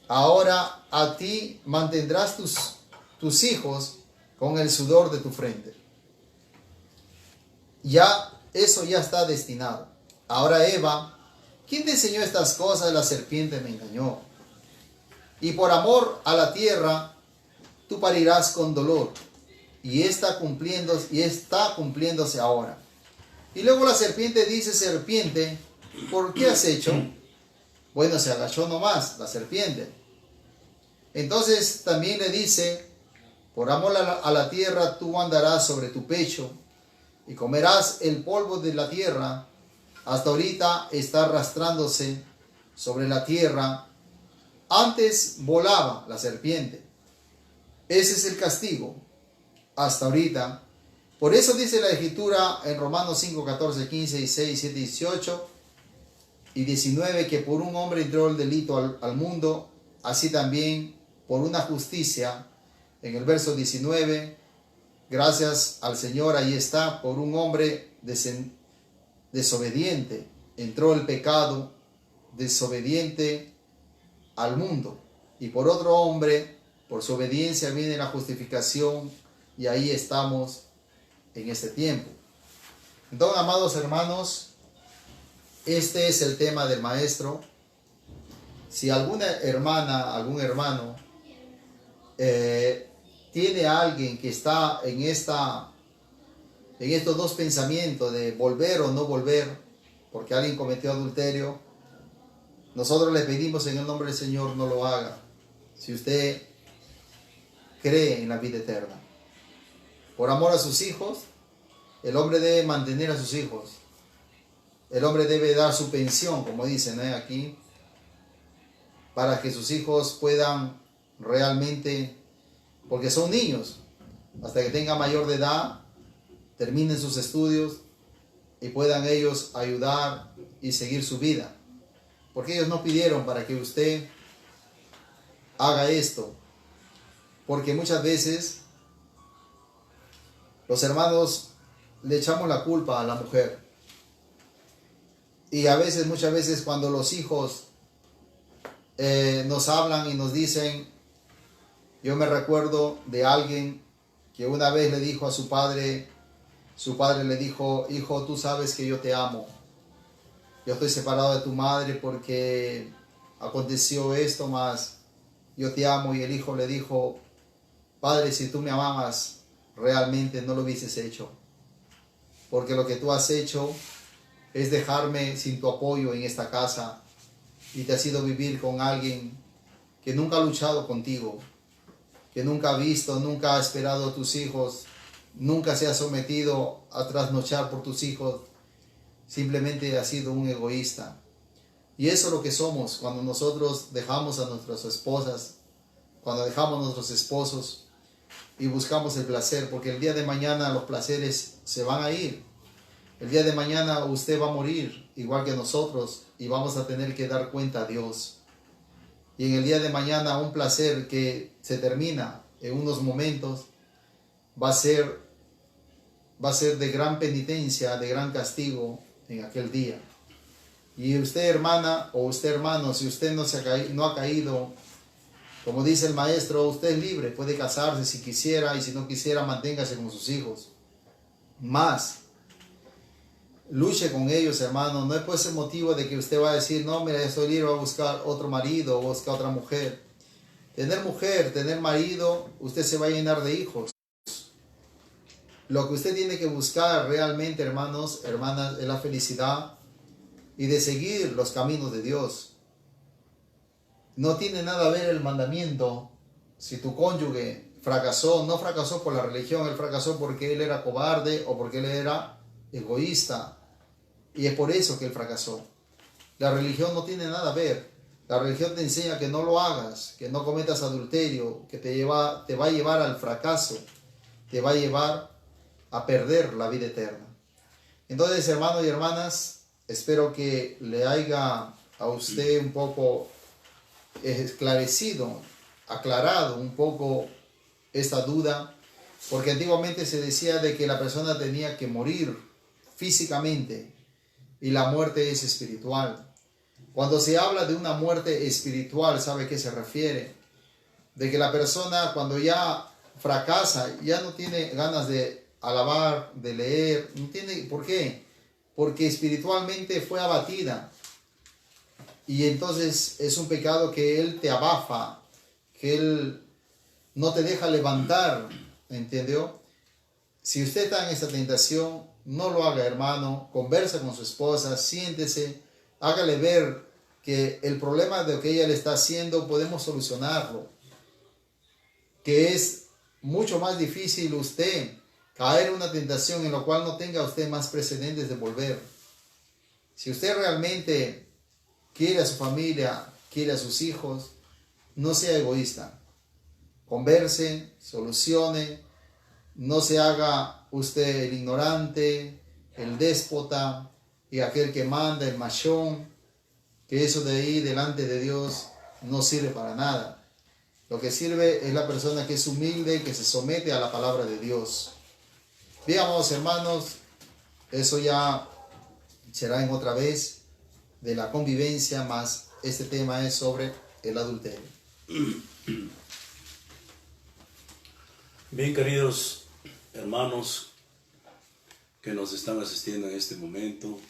ahora a ti mantendrás tus hijos con el sudor de tu frente. Ya, eso ya está destinado. Ahora Eva: ¿quién te enseñó estas cosas? La serpiente me engañó. Y por amor a la tierra, tú parirás con dolor. Y está cumpliéndose ahora. Y luego la serpiente dice: serpiente, ¿por qué has hecho? Bueno, se agachó nomás la serpiente. Entonces también le dice: por amor a la tierra, tú andarás sobre tu pecho y comerás el polvo de la tierra. Hasta ahorita está arrastrándose sobre la tierra. Antes volaba la serpiente. Ese es el castigo. Hasta ahorita. Por eso dice la Escritura en Romanos 5, 14, 15, 16, 17, 18 y 19 que por un hombre entró el delito al mundo, así también por una justicia. En el verso 19, gracias al Señor, ahí está: por un hombre desobediente entró el pecado desobediente al mundo, y por otro hombre, por su obediencia, viene la justificación, y ahí estamos en este tiempo. Entonces, amados hermanos, este es el tema del maestro. Si alguna hermana, algún hermano tiene a alguien que está en estos dos pensamientos de volver o no volver, porque alguien cometió adulterio, nosotros le pedimos en el nombre del Señor: no lo haga. Si usted cree en la vida eterna, por amor a sus hijos, el hombre debe mantener a sus hijos. El hombre debe dar su pensión, como dicen aquí, para que sus hijos puedan realmente, porque son niños, hasta que tengan mayor de edad, terminen sus estudios y puedan ellos ayudar y seguir su vida. Porque ellos no pidieron para que usted haga esto. Porque muchas veces los hermanos le echamos la culpa a la mujer. Y muchas veces cuando los hijos nos hablan y nos dicen: yo me recuerdo de alguien que una vez le dijo a su padre le dijo: hijo, tú sabes que yo te amo. Yo estoy separado de tu madre porque aconteció esto, más yo te amo. Y el hijo le dijo: padre, si tú me amabas, realmente no lo hubieses hecho. Porque lo que tú has hecho es dejarme sin tu apoyo en esta casa, y te has ido a vivir con alguien que nunca ha luchado contigo, que nunca ha visto, nunca ha esperado a tus hijos, nunca se ha sometido a trasnochar por tus hijos. Simplemente ha sido un egoísta. Y eso es lo que somos cuando nosotros dejamos a nuestras esposas, cuando dejamos a nuestros esposos y buscamos el placer, porque el día de mañana los placeres se van a ir. El día de mañana usted va a morir igual que nosotros y vamos a tener que dar cuenta a Dios. Y en el día de mañana un placer que se termina en unos momentos va a ser de gran penitencia, de gran castigo en aquel día. Y usted, hermana, o usted, hermano, si usted no ha caído, como dice el maestro, usted es libre, puede casarse si quisiera, y si no quisiera, manténgase con sus hijos. Más, luche con ellos, hermano. No es por ese motivo de que usted va a decir: no, mira, yo estoy libre, voy a buscar otro marido, o buscar otra mujer. Tener marido, usted se va a llenar de hijos. Lo que usted tiene que buscar realmente, hermanos, hermanas, es la felicidad y de seguir los caminos de Dios. No tiene nada a ver el mandamiento. Si tu cónyuge fracasó, no fracasó por la religión, él fracasó porque él era cobarde o porque él era egoísta. Y es por eso que él fracasó. La religión no tiene nada a ver. La religión te enseña que no lo hagas, que no cometas adulterio, que te va a llevar al fracaso, te va a llevar a perder la vida eterna. Entonces, hermanos y hermanas, espero que le haya a usted un poco esclarecido, aclarado un poco esta duda, porque antiguamente se decía de que la persona tenía que morir físicamente y la muerte es espiritual. Cuando se habla de una muerte espiritual, ¿sabe a qué se refiere? De que la persona cuando ya fracasa, ya no tiene ganas de alabar, de leer, no tiene, ¿por qué? Porque espiritualmente fue abatida. Y entonces es un pecado que Él te abafa, que Él no te deja levantar, ¿entendió? Si usted está en esta tentación, no lo haga, hermano. Conversa con su esposa, siéntese, hágale ver que el problema de lo que ella le está haciendo podemos solucionarlo. Que es mucho más difícil usted caer en una tentación en la cual no tenga usted más precedentes de volver. Si usted realmente quiere a su familia, quiere a sus hijos, no sea egoísta. Converse, solucione, no se haga usted el ignorante, el déspota y aquel que manda, el machón, que eso de ahí delante de Dios no sirve para nada. Lo que sirve es la persona que es humilde, que se somete a la palabra de Dios. Bien, amados hermanos, eso ya será en otra vez de la convivencia, más este tema es sobre el adulterio. Bien, queridos hermanos que nos están asistiendo en este momento,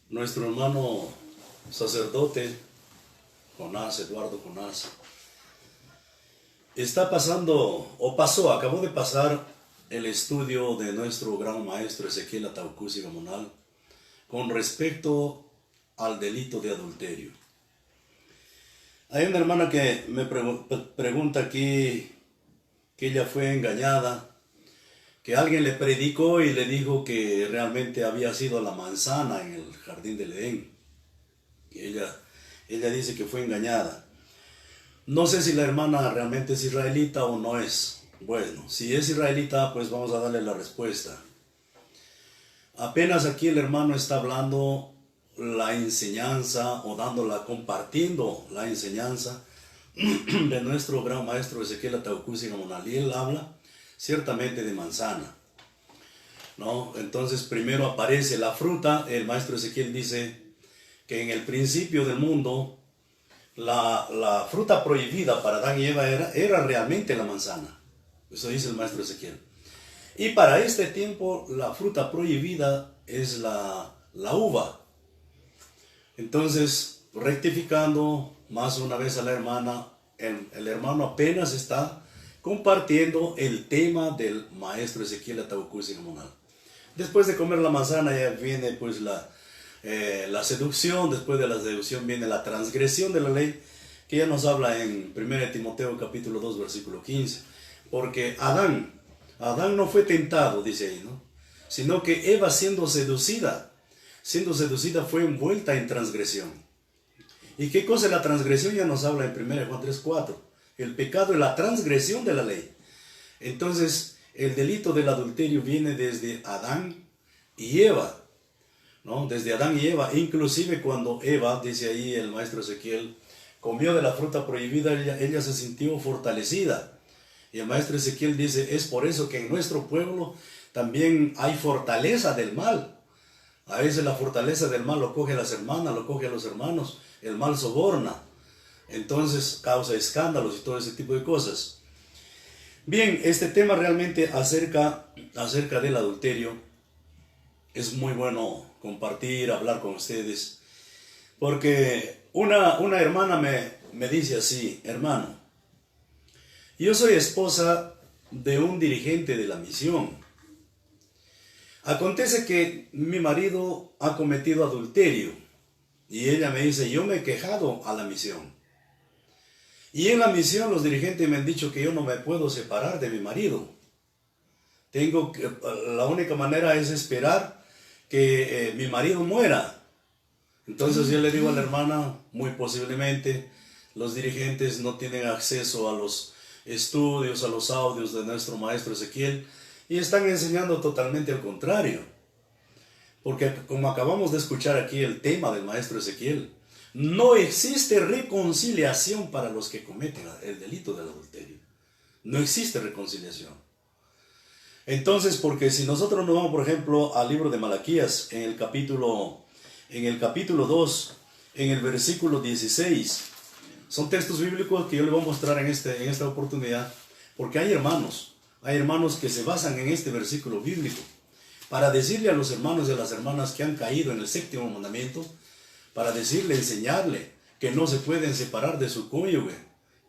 nuestro hermano sacerdote Jonás, Eduardo Jonás, está pasando, acabó de pasar el estudio de nuestro gran maestro Ezequiel Ataucusi Gamonal con respecto al delito de adulterio. Hay una hermana que me pregunta aquí que ella fue engañada, que alguien le predicó y le dijo que realmente había sido la manzana en el jardín del Edén. Ella dice que fue engañada. No sé si la hermana realmente es israelita o no es. Bueno, si es israelita, pues vamos a darle la respuesta. Apenas aquí el hermano está hablando la enseñanza o compartiendo la enseñanza de nuestro gran maestro Ezequiel Ataucusi Gamonal, y él habla ciertamente de manzana, ¿no? Entonces primero aparece la fruta. El maestro Ezequiel dice que en el principio del mundo la fruta prohibida para Adán y Eva era realmente la manzana. Eso dice el maestro Ezequiel. Y para este tiempo la fruta prohibida es la uva. Entonces, rectificando más una vez a la hermana, el hermano apenas está compartiendo el tema del maestro Ezequiel Ataucusi Gamonal. Después de comer la manzana ya viene pues la seducción. Después de la seducción viene la transgresión de la ley, que ya nos habla en 1 Timoteo capítulo 2 versículo 15. Porque Adán no fue tentado, dice ahí, ¿no? Sino que Eva siendo seducida fue envuelta en transgresión. ¿Y qué cosa es la transgresión? Ya nos habla en 1 Juan 3:4. El pecado es la transgresión de la ley. Entonces, el delito del adulterio viene desde Adán y Eva, ¿no? Desde Adán y Eva. Inclusive cuando Eva, dice ahí el maestro Ezequiel, comió de la fruta prohibida, ella se sintió fortalecida. Y el maestro Ezequiel dice, es por eso que en nuestro pueblo también hay fortaleza del mal. A veces la fortaleza del mal lo coge a las hermanas, lo coge a los hermanos. El mal soborna. Entonces causa escándalos y todo ese tipo de cosas. Bien, este tema realmente acerca del adulterio es muy bueno compartir, hablar con ustedes. Porque una hermana me dice así: hermano, yo soy esposa de un dirigente de la misión. Acontece que mi marido ha cometido adulterio. Y ella me dice, yo me he quejado a la misión. Y en la misión los dirigentes me han dicho que yo no me puedo separar de mi marido. La única manera es esperar que mi marido muera. Entonces yo le digo a la hermana, muy posiblemente los dirigentes no tienen acceso a los estudios, a los audios de nuestro maestro Ezequiel, y están enseñando totalmente al contrario. Porque como acabamos de escuchar aquí el tema del maestro Ezequiel, no existe reconciliación para los que cometen el delito del adulterio. No existe reconciliación. Entonces, porque si nosotros nos vamos, por ejemplo, al libro de Malaquías, en el capítulo 2, en el versículo 16, son textos bíblicos que yo les voy a mostrar en esta oportunidad, porque hay hermanos que se basan en este versículo bíblico para decirle a los hermanos y a las hermanas que han caído en el séptimo mandamiento, para enseñarle que no se pueden separar de su cónyuge,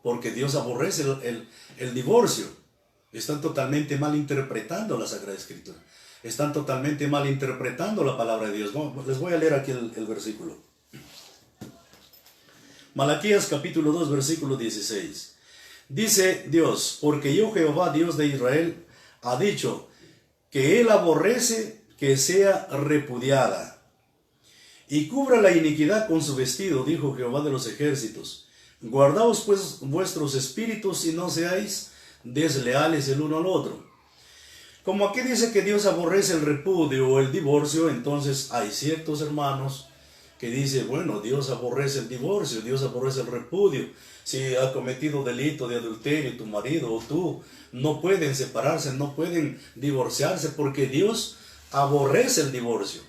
porque Dios aborrece el divorcio. Están totalmente mal interpretando la Sagrada Escritura. Están totalmente mal interpretando la palabra de Dios. Les voy a leer aquí el versículo. Malaquías capítulo 2, versículo 16. Dice Dios, porque yo Jehová, Dios de Israel, ha dicho que Él aborrece que sea repudiada. Y cubra la iniquidad con su vestido, dijo Jehová de los ejércitos. Guardaos pues vuestros espíritus y no seáis desleales el uno al otro. Como aquí dice que Dios aborrece el repudio o el divorcio, entonces hay ciertos hermanos que dicen, bueno, Dios aborrece el divorcio, Dios aborrece el repudio. Si ha cometido delito de adulterio tu marido o tú, no pueden separarse, no pueden divorciarse porque Dios aborrece el divorcio.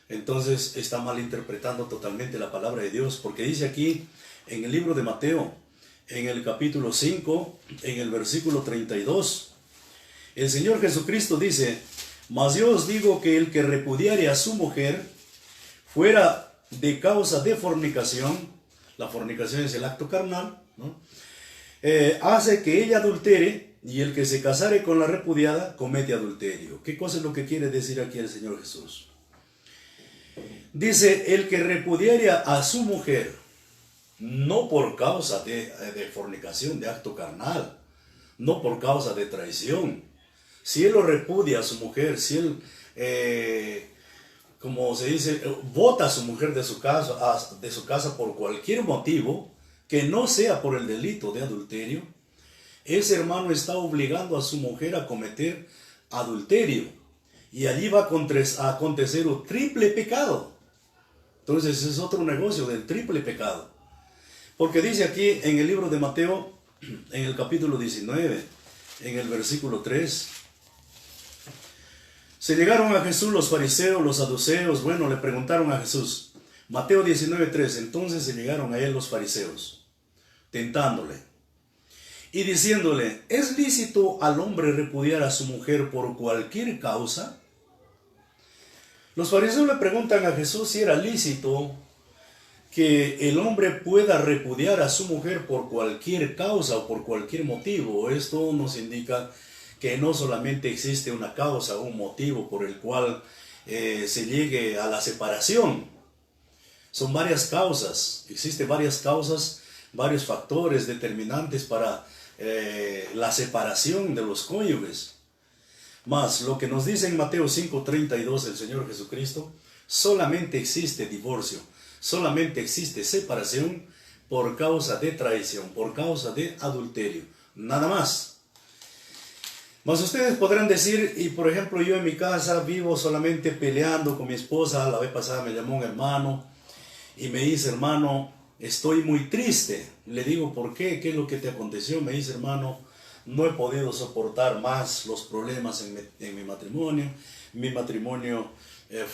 Entonces está malinterpretando totalmente la palabra de Dios, porque dice aquí en el libro de Mateo, en el capítulo 5, en el versículo 32, el Señor Jesucristo dice, mas yo os digo que el que repudiare a su mujer, fuera de causa de fornicación, la fornicación es el acto carnal, ¿no? Hace que ella adultere, y el que se casare con la repudiada comete adulterio. ¿Qué cosa es lo que quiere decir aquí el Señor Jesús? Dice, el que repudiare a su mujer, no por causa de fornicación, de acto carnal, no por causa de traición. Si él lo repudia a su mujer, si él, como se dice, bota a su mujer de su casa por cualquier motivo, que no sea por el delito de adulterio, ese hermano está obligando a su mujer a cometer adulterio. Y allí va a acontecer un triple pecado. Entonces es otro negocio del triple pecado. Porque dice aquí en el libro de Mateo, en el capítulo 19, en el versículo 3, se llegaron a Jesús los fariseos, los saduceos, bueno, le preguntaron a Jesús, Mateo 19, 3, entonces se llegaron a él los fariseos, tentándole, y diciéndole, ¿es lícito al hombre repudiar a su mujer por cualquier causa? Los fariseos le preguntan a Jesús si era lícito que el hombre pueda repudiar a su mujer por cualquier causa o por cualquier motivo. Esto nos indica que no solamente existe una causa o un motivo por el cual se llegue a la separación. Son varias causas, existen varias causas, varios factores determinantes para la separación de los cónyuges. Mas lo que nos dice en Mateo 5:32 el Señor Jesucristo, solamente existe divorcio, solamente existe separación por causa de traición, por causa de adulterio, nada más. Mas ustedes podrán decir, y por ejemplo yo en mi casa vivo solamente peleando con mi esposa. La vez pasada me llamó un hermano y me dice, hermano, estoy muy triste. Le digo, ¿por qué? ¿Qué es lo que te aconteció? Me dice, hermano, no he podido soportar más los problemas en mi matrimonio. Mi matrimonio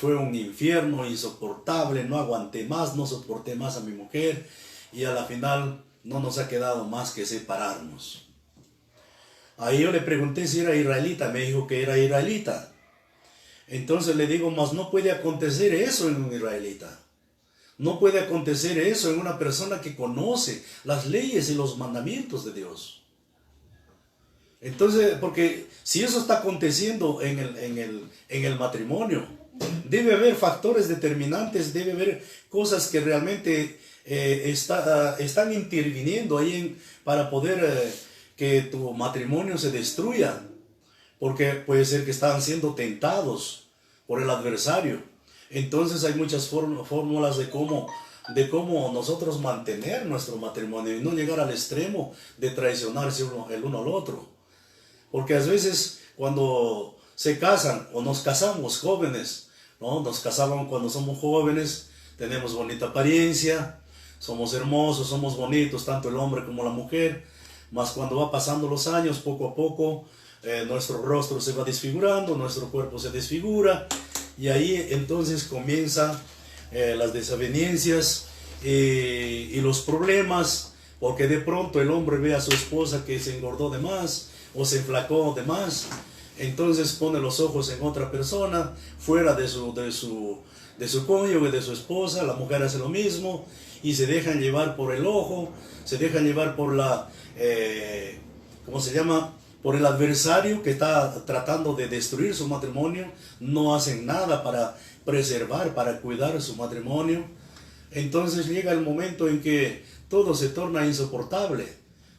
fue un infierno insoportable, no aguanté más, no soporté más a mi mujer y a la final no nos ha quedado más que separarnos. Ahí yo le pregunté si era israelita, me dijo que era israelita. Entonces le digo, mas no puede acontecer eso en un israelita. No puede acontecer eso en una persona que conoce las leyes y los mandamientos de Dios. Entonces, porque si eso está aconteciendo en el matrimonio, debe haber factores determinantes, debe haber cosas que realmente están interviniendo ahí para poder que tu matrimonio se destruya, porque puede ser que están siendo tentados por el adversario. Entonces hay muchas fórmulas de cómo nosotros mantener nuestro matrimonio y no llegar al extremo de traicionarse el uno al otro. Porque a veces cuando se casan o nos casamos jóvenes, ¿no? Nos casamos cuando somos jóvenes, tenemos bonita apariencia, somos hermosos, somos bonitos, tanto el hombre como la mujer, mas cuando va pasando los años, poco a poco, nuestro rostro se va desfigurando, nuestro cuerpo se desfigura, y ahí entonces comienzan las desavenencias y los problemas, porque de pronto el hombre ve a su esposa que se engordó de más o se enflacó de más, entonces pone los ojos en otra persona, fuera de su cónyuge, de su esposa. La mujer hace lo mismo y se dejan llevar por el ojo, se dejan llevar por por el adversario que está tratando de destruir su matrimonio. No hacen nada para preservar, para cuidar su matrimonio. Entonces llega el momento en que todo se torna insoportable.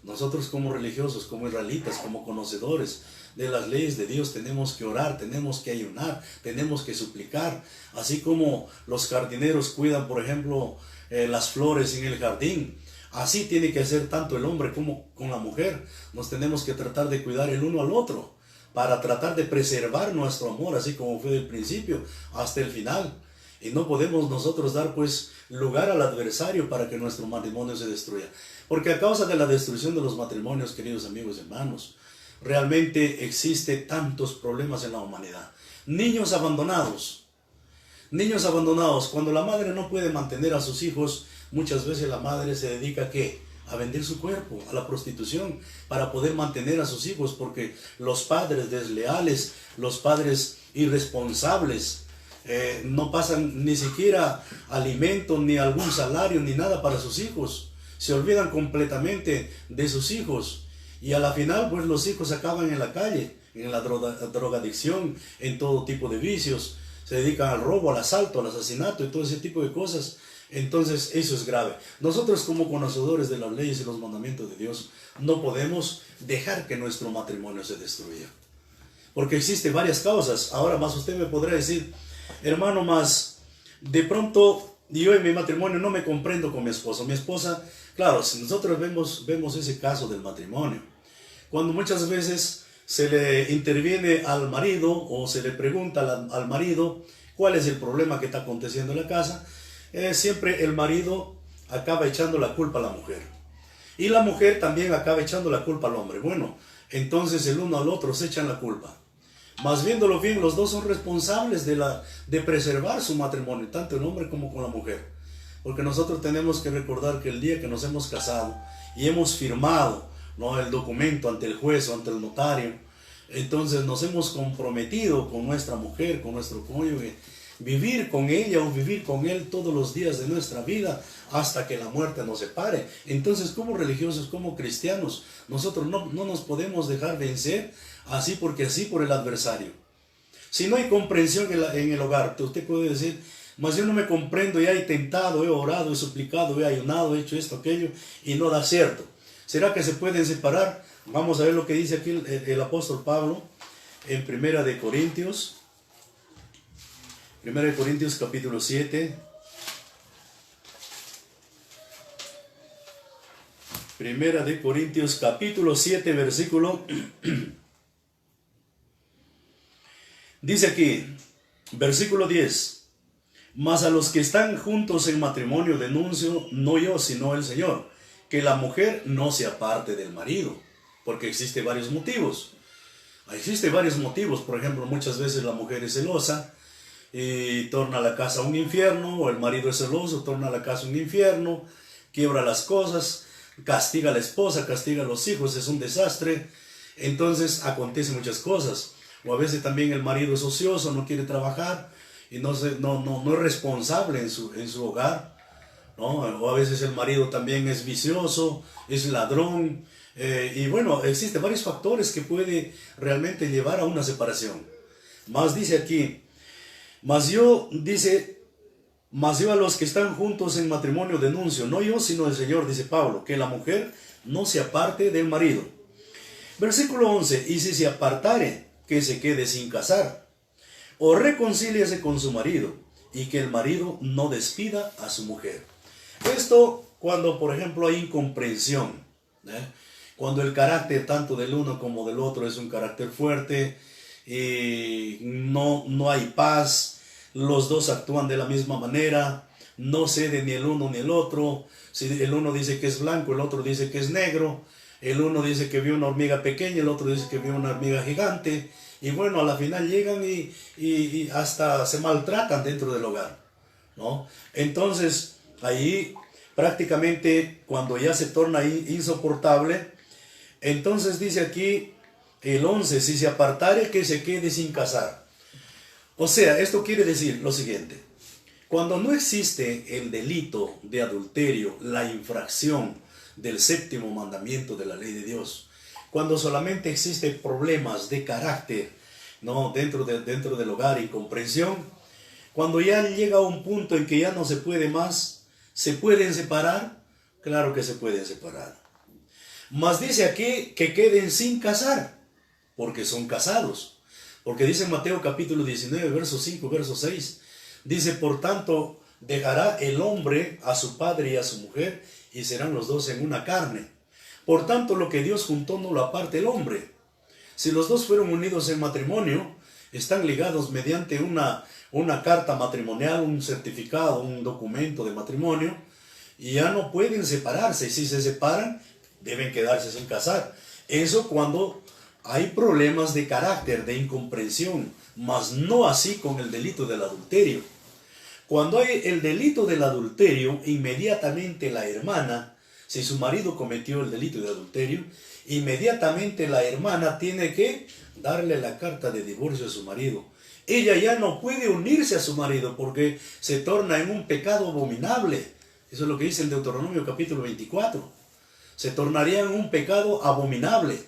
Nosotros como religiosos, como israelitas, como conocedores de las leyes de Dios, tenemos que orar, tenemos que ayunar, tenemos que suplicar. Así como los jardineros cuidan, por ejemplo, las flores en el jardín, así tiene que hacer tanto el hombre como con la mujer. Nos tenemos que tratar de cuidar el uno al otro para tratar de preservar nuestro amor, así como fue del principio hasta el final. Y no podemos nosotros dar pues lugar al adversario para que nuestro matrimonio se destruya. Porque a causa de la destrucción de los matrimonios, queridos amigos y hermanos, realmente existe tantos problemas en la humanidad. Niños abandonados. Niños abandonados. Cuando la madre no puede mantener a sus hijos, muchas veces la madre se dedica ¿a qué? A vender su cuerpo, a la prostitución, para poder mantener a sus hijos, porque los padres desleales, los padres irresponsables, no pasan ni siquiera alimento, ni algún salario, ni nada para sus hijos. Se olvidan completamente de sus hijos. Y a la final, pues los hijos acaban en la calle, en la drogadicción, en todo tipo de vicios. Se dedican al robo, al asalto, al asesinato y todo ese tipo de cosas. Entonces eso es grave. Nosotros como conocedores de las leyes y los mandamientos de Dios no podemos dejar que nuestro matrimonio se destruya, porque existen varias causas. Ahora más usted me podrá decir, hermano, más de pronto yo en mi matrimonio no me comprendo con mi esposa. Mi esposa, claro, si nosotros vemos ese caso del matrimonio, cuando muchas veces se le interviene al marido o se le pregunta al marido cuál es el problema que está aconteciendo en la casa, siempre el marido acaba echando la culpa a la mujer. Y la mujer también acaba echando la culpa al hombre. Bueno, entonces el uno al otro se echan la culpa. Más viéndolo bien, los dos son responsables de preservar su matrimonio, tanto el hombre como con la mujer. Porque nosotros tenemos que recordar que el día que nos hemos casado y hemos firmado, ¿no?, el documento ante el juez o ante el notario, entonces nos hemos comprometido con nuestra mujer, con nuestro cónyuge, vivir con ella o vivir con él todos los días de nuestra vida hasta que la muerte nos separe. Entonces, como religiosos, como cristianos, nosotros no nos podemos dejar vencer así porque así por el adversario. Si no hay comprensión en el hogar, usted puede decir, mas yo no me comprendo, ya he tentado, he orado, he suplicado, he ayunado, he hecho esto, aquello, y no da cierto. ¿Será que se pueden separar? Vamos a ver lo que dice aquí el apóstol Pablo en Primera de Corintios capítulo 7. Primera de Corintios capítulo 7, versículo. Dice aquí, versículo 10. Mas a los que están juntos en matrimonio denuncio, no yo, sino el Señor, que la mujer no se aparte del marido, porque existen varios motivos. Existen varios motivos. Por ejemplo, muchas veces la mujer es celosa y torna la casa un infierno, o el marido es celoso, torna la casa un infierno, quiebra las cosas, castiga a la esposa, castiga a los hijos, es un desastre. Entonces acontecen muchas cosas. O a veces también el marido es ocioso, no quiere trabajar y no es responsable en su hogar, ¿no? O a veces el marido también es vicioso, es ladrón, y bueno, existen varios factores que pueden realmente llevar a una separación. Más dice aquí, mas yo, dice, Mas yo a los que están juntos en matrimonio denuncio, no yo, sino el Señor, dice Pablo, que la mujer no se aparte del marido. Versículo 11, y si se apartare, que se quede sin casar, o reconcíliese con su marido, y que el marido no despida a su mujer. Esto cuando, por ejemplo, hay incomprensión, cuando el carácter tanto del uno como del otro es un carácter fuerte, no hay paz, los dos actúan de la misma manera, no cede ni el uno ni el otro. Si el uno dice que es blanco, el otro dice que es negro, el uno dice que vio una hormiga pequeña, el otro dice que vio una hormiga gigante, y bueno, a la final llegan y hasta se maltratan dentro del hogar, ¿no? Entonces, ahí prácticamente cuando ya se torna insoportable, entonces dice aquí el 11, si se apartare, que se quede sin casar. O sea, esto quiere decir lo siguiente: cuando no existe el delito de adulterio, la infracción del séptimo mandamiento de la ley de Dios, cuando solamente existen problemas de carácter, ¿no?, dentro del hogar, incomprensión, cuando ya llega un punto en que ya no se puede más, ¿se pueden separar? Claro que se pueden separar. Mas dice aquí que queden sin casar, porque son casados. Porque dice en Mateo capítulo 19, verso 5, verso 6, dice, por tanto, dejará el hombre a su padre y a su mujer, y serán los dos en una carne. Por tanto, lo que Dios juntó no lo aparte el hombre. Si los dos fueron unidos en matrimonio, están ligados mediante una carta matrimonial, un certificado, un documento de matrimonio, y ya no pueden separarse. Y si se separan, deben quedarse sin casar. Eso cuando hay problemas de carácter, de incomprensión, mas no así con el delito del adulterio. Cuando hay el delito del adulterio, inmediatamente la hermana, si su marido cometió el delito de adulterio, inmediatamente la hermana tiene que darle la carta de divorcio a su marido. Ella ya no puede unirse a su marido porque se torna en un pecado abominable. Eso es lo que dice en Deuteronomio capítulo 24. Se tornaría en un pecado abominable.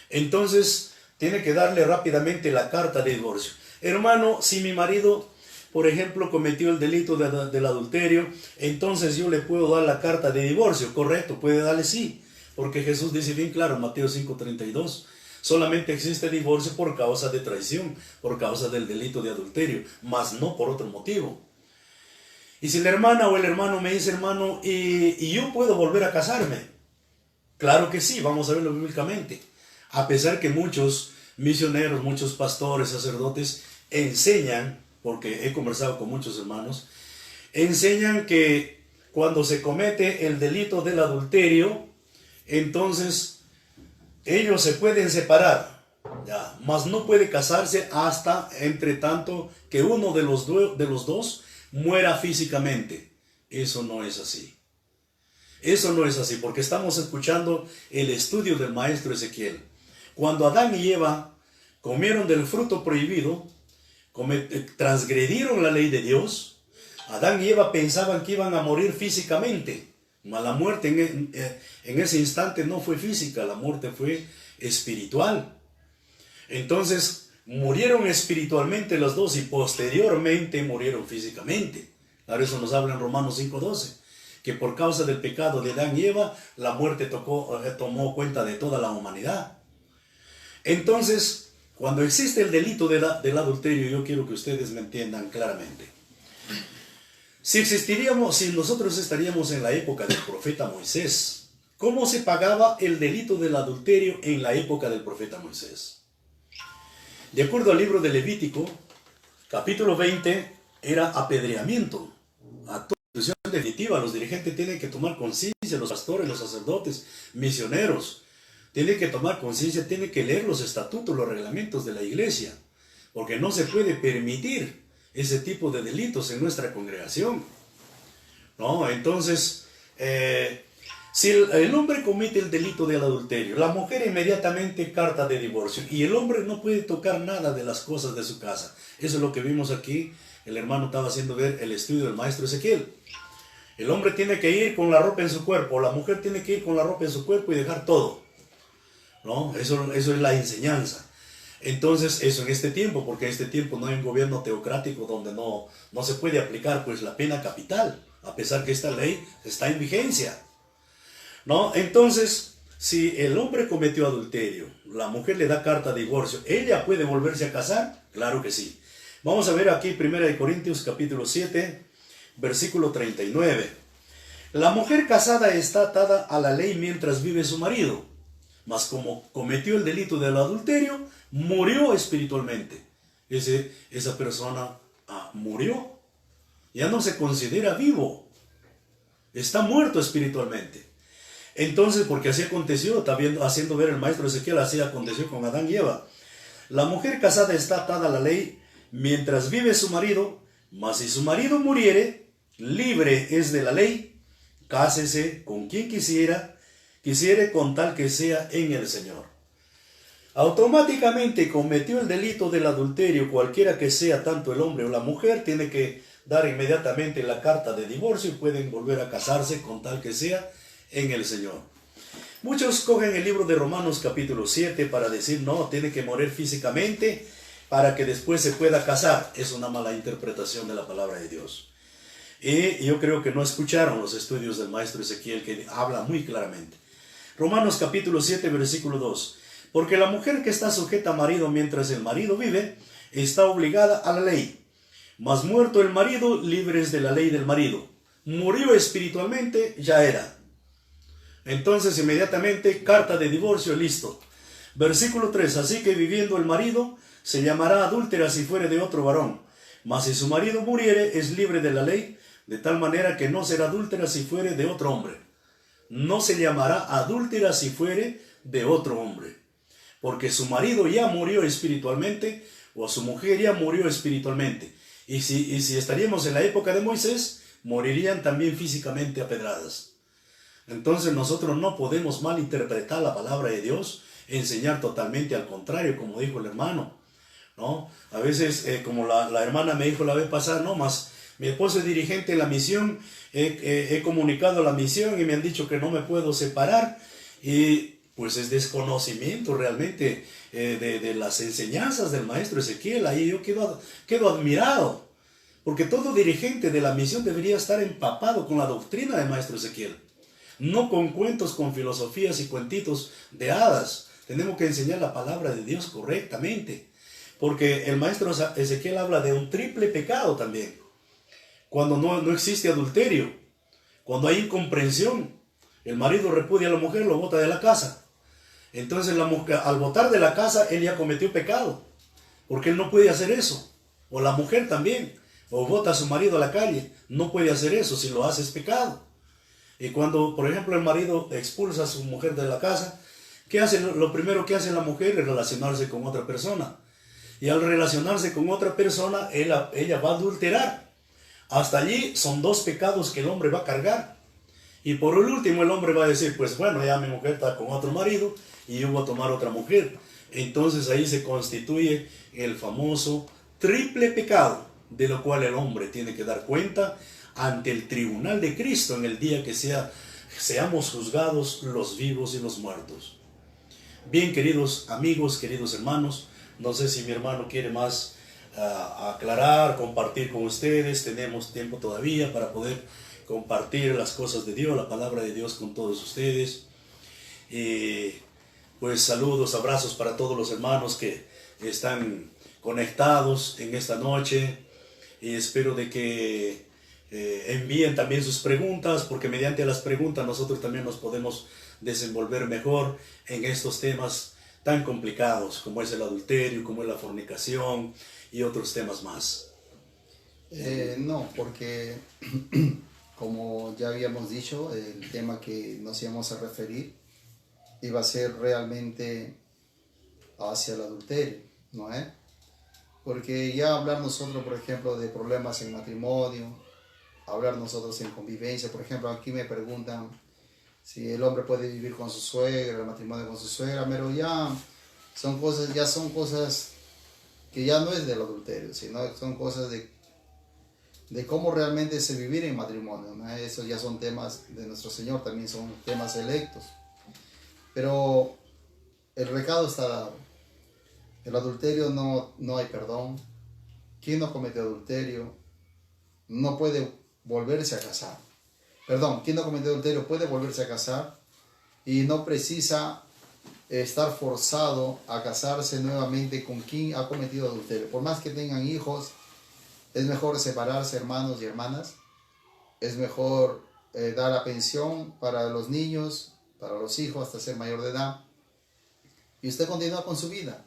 Entonces, tiene que darle rápidamente la carta de divorcio. Hermano, si mi marido, por ejemplo, cometió el delito del adulterio, entonces yo le puedo dar la carta de divorcio. Correcto, puede darle sí. Porque Jesús dice bien claro, Mateo 5:32, solamente existe divorcio por causa de traición, por causa del delito de adulterio, mas no por otro motivo. Y si la hermana o el hermano me dice, hermano, ¿y yo puedo volver a casarme? Claro que sí, vamos a verlo bíblicamente. A pesar que muchos misioneros, muchos pastores, sacerdotes enseñan, porque he conversado con muchos hermanos, enseñan que cuando se comete el delito del adulterio, entonces ellos se pueden separar, ya, mas no puede casarse hasta entre tanto que uno de los dos muera físicamente. Eso no es así. Eso no es así, porque estamos escuchando el estudio del maestro Ezequiel. Cuando Adán y Eva comieron del fruto prohibido, transgredieron la ley de Dios, Adán y Eva pensaban que iban a morir físicamente, mas la muerte en ese instante no fue física, la muerte fue espiritual. Entonces murieron espiritualmente los dos y posteriormente murieron físicamente. Ahora eso nos habla en Romanos 5:12, que por causa del pecado de Adán y Eva, la muerte tomó cuenta de toda la humanidad. Entonces, cuando existe el delito del adulterio, yo quiero que ustedes me entiendan claramente. Si nosotros estaríamos en la época del profeta Moisés, ¿cómo se pagaba el delito del adulterio en la época del profeta Moisés? De acuerdo al libro de Levítico, capítulo 20, era apedreamiento. A toda institución definitiva, los dirigentes tienen que tomar conciencia, los pastores, los sacerdotes, misioneros, tienen que tomar conciencia, tienen que leer los estatutos, los reglamentos de la iglesia, porque no se puede permitir ese tipo de delitos en nuestra congregación, ¿no? Entonces, si el hombre comete el delito del adulterio, la mujer inmediatamente carta de divorcio, y el hombre no puede tocar nada de las cosas de su casa. Eso es lo que vimos aquí. El hermano estaba haciendo ver el estudio del maestro Ezequiel. El hombre tiene que ir con la ropa en su cuerpo, la mujer tiene que ir con la ropa en su cuerpo y dejar todo, ¿no? Eso es la enseñanza. Entonces, eso en este tiempo, porque en este tiempo no hay un gobierno teocrático donde no se puede aplicar pues la pena capital, a pesar que esta ley está en vigencia, ¿no? Entonces, si el hombre cometió adulterio, la mujer le da carta de divorcio, ¿ella puede volverse a casar? Claro que sí. Vamos a ver aquí 1 Corintios capítulo 7, versículo 39. La mujer casada está atada a la ley mientras vive su marido, mas como cometió el delito del adulterio, murió espiritualmente. Esa persona murió. Ya no se considera vivo. Está muerto espiritualmente. Entonces, porque así aconteció, está haciendo ver el maestro Ezequiel, así aconteció con Adán y Eva. La mujer casada está atada a la ley mientras vive su marido, mas si su marido muriere, libre es de la ley. Cásese con quien quisiere con tal que sea en el Señor. Automáticamente cometió el delito del adulterio, cualquiera que sea, tanto el hombre o la mujer, tiene que dar inmediatamente la carta de divorcio y pueden volver a casarse con tal que sea en el Señor. Muchos cogen el libro de Romanos capítulo 7 para decir, no, tiene que morir físicamente para que después se pueda casar. Es una mala interpretación de la palabra de Dios. Y yo creo que no escucharon los estudios del maestro Ezequiel, que habla muy claramente. Romanos capítulo 7, versículo 2. Porque la mujer que está sujeta a marido mientras el marido vive, está obligada a la ley. Mas muerto el marido, libres de la ley del marido. Murió espiritualmente, ya era. Entonces inmediatamente, carta de divorcio, listo. Versículo 3. Así que viviendo el marido, se llamará adúltera si fuere de otro varón. Mas si su marido muriere, es libre de la ley, de tal manera que no será adúltera si fuere de otro hombre. No se llamará adúltera si fuere de otro hombre. Porque su marido ya murió espiritualmente, o su mujer ya murió espiritualmente. Y si estaríamos en la época de Moisés, morirían también físicamente a pedradas. Entonces nosotros no podemos malinterpretar la palabra de Dios, enseñar totalmente al contrario, como dijo el hermano, ¿no? A veces, como la hermana me dijo la vez pasada, no más, mi esposo es dirigente de la misión, he comunicado la misión y me han dicho que no me puedo separar, y pues es desconocimiento realmente de las enseñanzas del maestro Ezequiel. Ahí yo quedo admirado, porque todo dirigente de la misión debería estar empapado con la doctrina del maestro Ezequiel, no con cuentos, con filosofías y cuentitos de hadas. Tenemos que enseñar la palabra de Dios correctamente, porque el maestro Ezequiel habla de un triple pecado también. Cuando no existe adulterio, cuando hay incomprensión, el marido repudia a la mujer, lo bota de la casa. Entonces la mujer, al botar de la casa, él ya cometió pecado, porque él no puede hacer eso. O la mujer también, o bota a su marido a la calle, no puede hacer eso, si lo hace es pecado. Y cuando, por ejemplo, el marido expulsa a su mujer de la casa, ¿qué hace? Lo primero que hace la mujer es relacionarse con otra persona. Y al relacionarse con otra persona, ella va a adulterar. Hasta allí son dos pecados que el hombre va a cargar. Y por el último el hombre va a decir, pues bueno, ya mi mujer está con otro marido y yo voy a tomar otra mujer. Entonces ahí se constituye el famoso triple pecado, de lo cual el hombre tiene que dar cuenta ante el tribunal de Cristo en el día que seamos juzgados los vivos y los muertos. Bien, queridos amigos, queridos hermanos, no sé si mi hermano quiere más aclarar, compartir con ustedes. Tenemos tiempo todavía para poder compartir las cosas de Dios, la palabra de Dios con todos ustedes. Pues saludos, abrazos para todos los hermanos que están conectados en esta noche, y espero de que envíen también sus preguntas, porque mediante las preguntas nosotros también nos podemos desenvolver mejor en estos temas tan complicados como es el adulterio, como es la fornicación y otros temas más. No, porque como ya habíamos dicho, el tema que nos íbamos a referir iba a ser realmente hacia el adulterio, ¿no es? Porque ya hablar nosotros, por ejemplo, de problemas en matrimonio, hablar nosotros en convivencia, por ejemplo, aquí me preguntan si el hombre puede vivir con su suegra, el matrimonio con su suegra, pero ya son cosas que ya no es del adulterio, sino son cosas de cómo realmente se vivir en matrimonio, ¿no? Esos ya son temas de nuestro Señor, también son temas electos. Pero el recado está dado. El adulterio no hay perdón. Quien no comete adulterio no puede volverse a casar. Perdón, quien no comete adulterio puede volverse a casar y no precisa estar forzado a casarse nuevamente con quien ha cometido adulterio. Por más que tengan hijos, es mejor separarse, hermanos y hermanas. Es mejor dar la pensión para los niños, para los hijos hasta ser mayor de edad. Y usted continúa con su vida.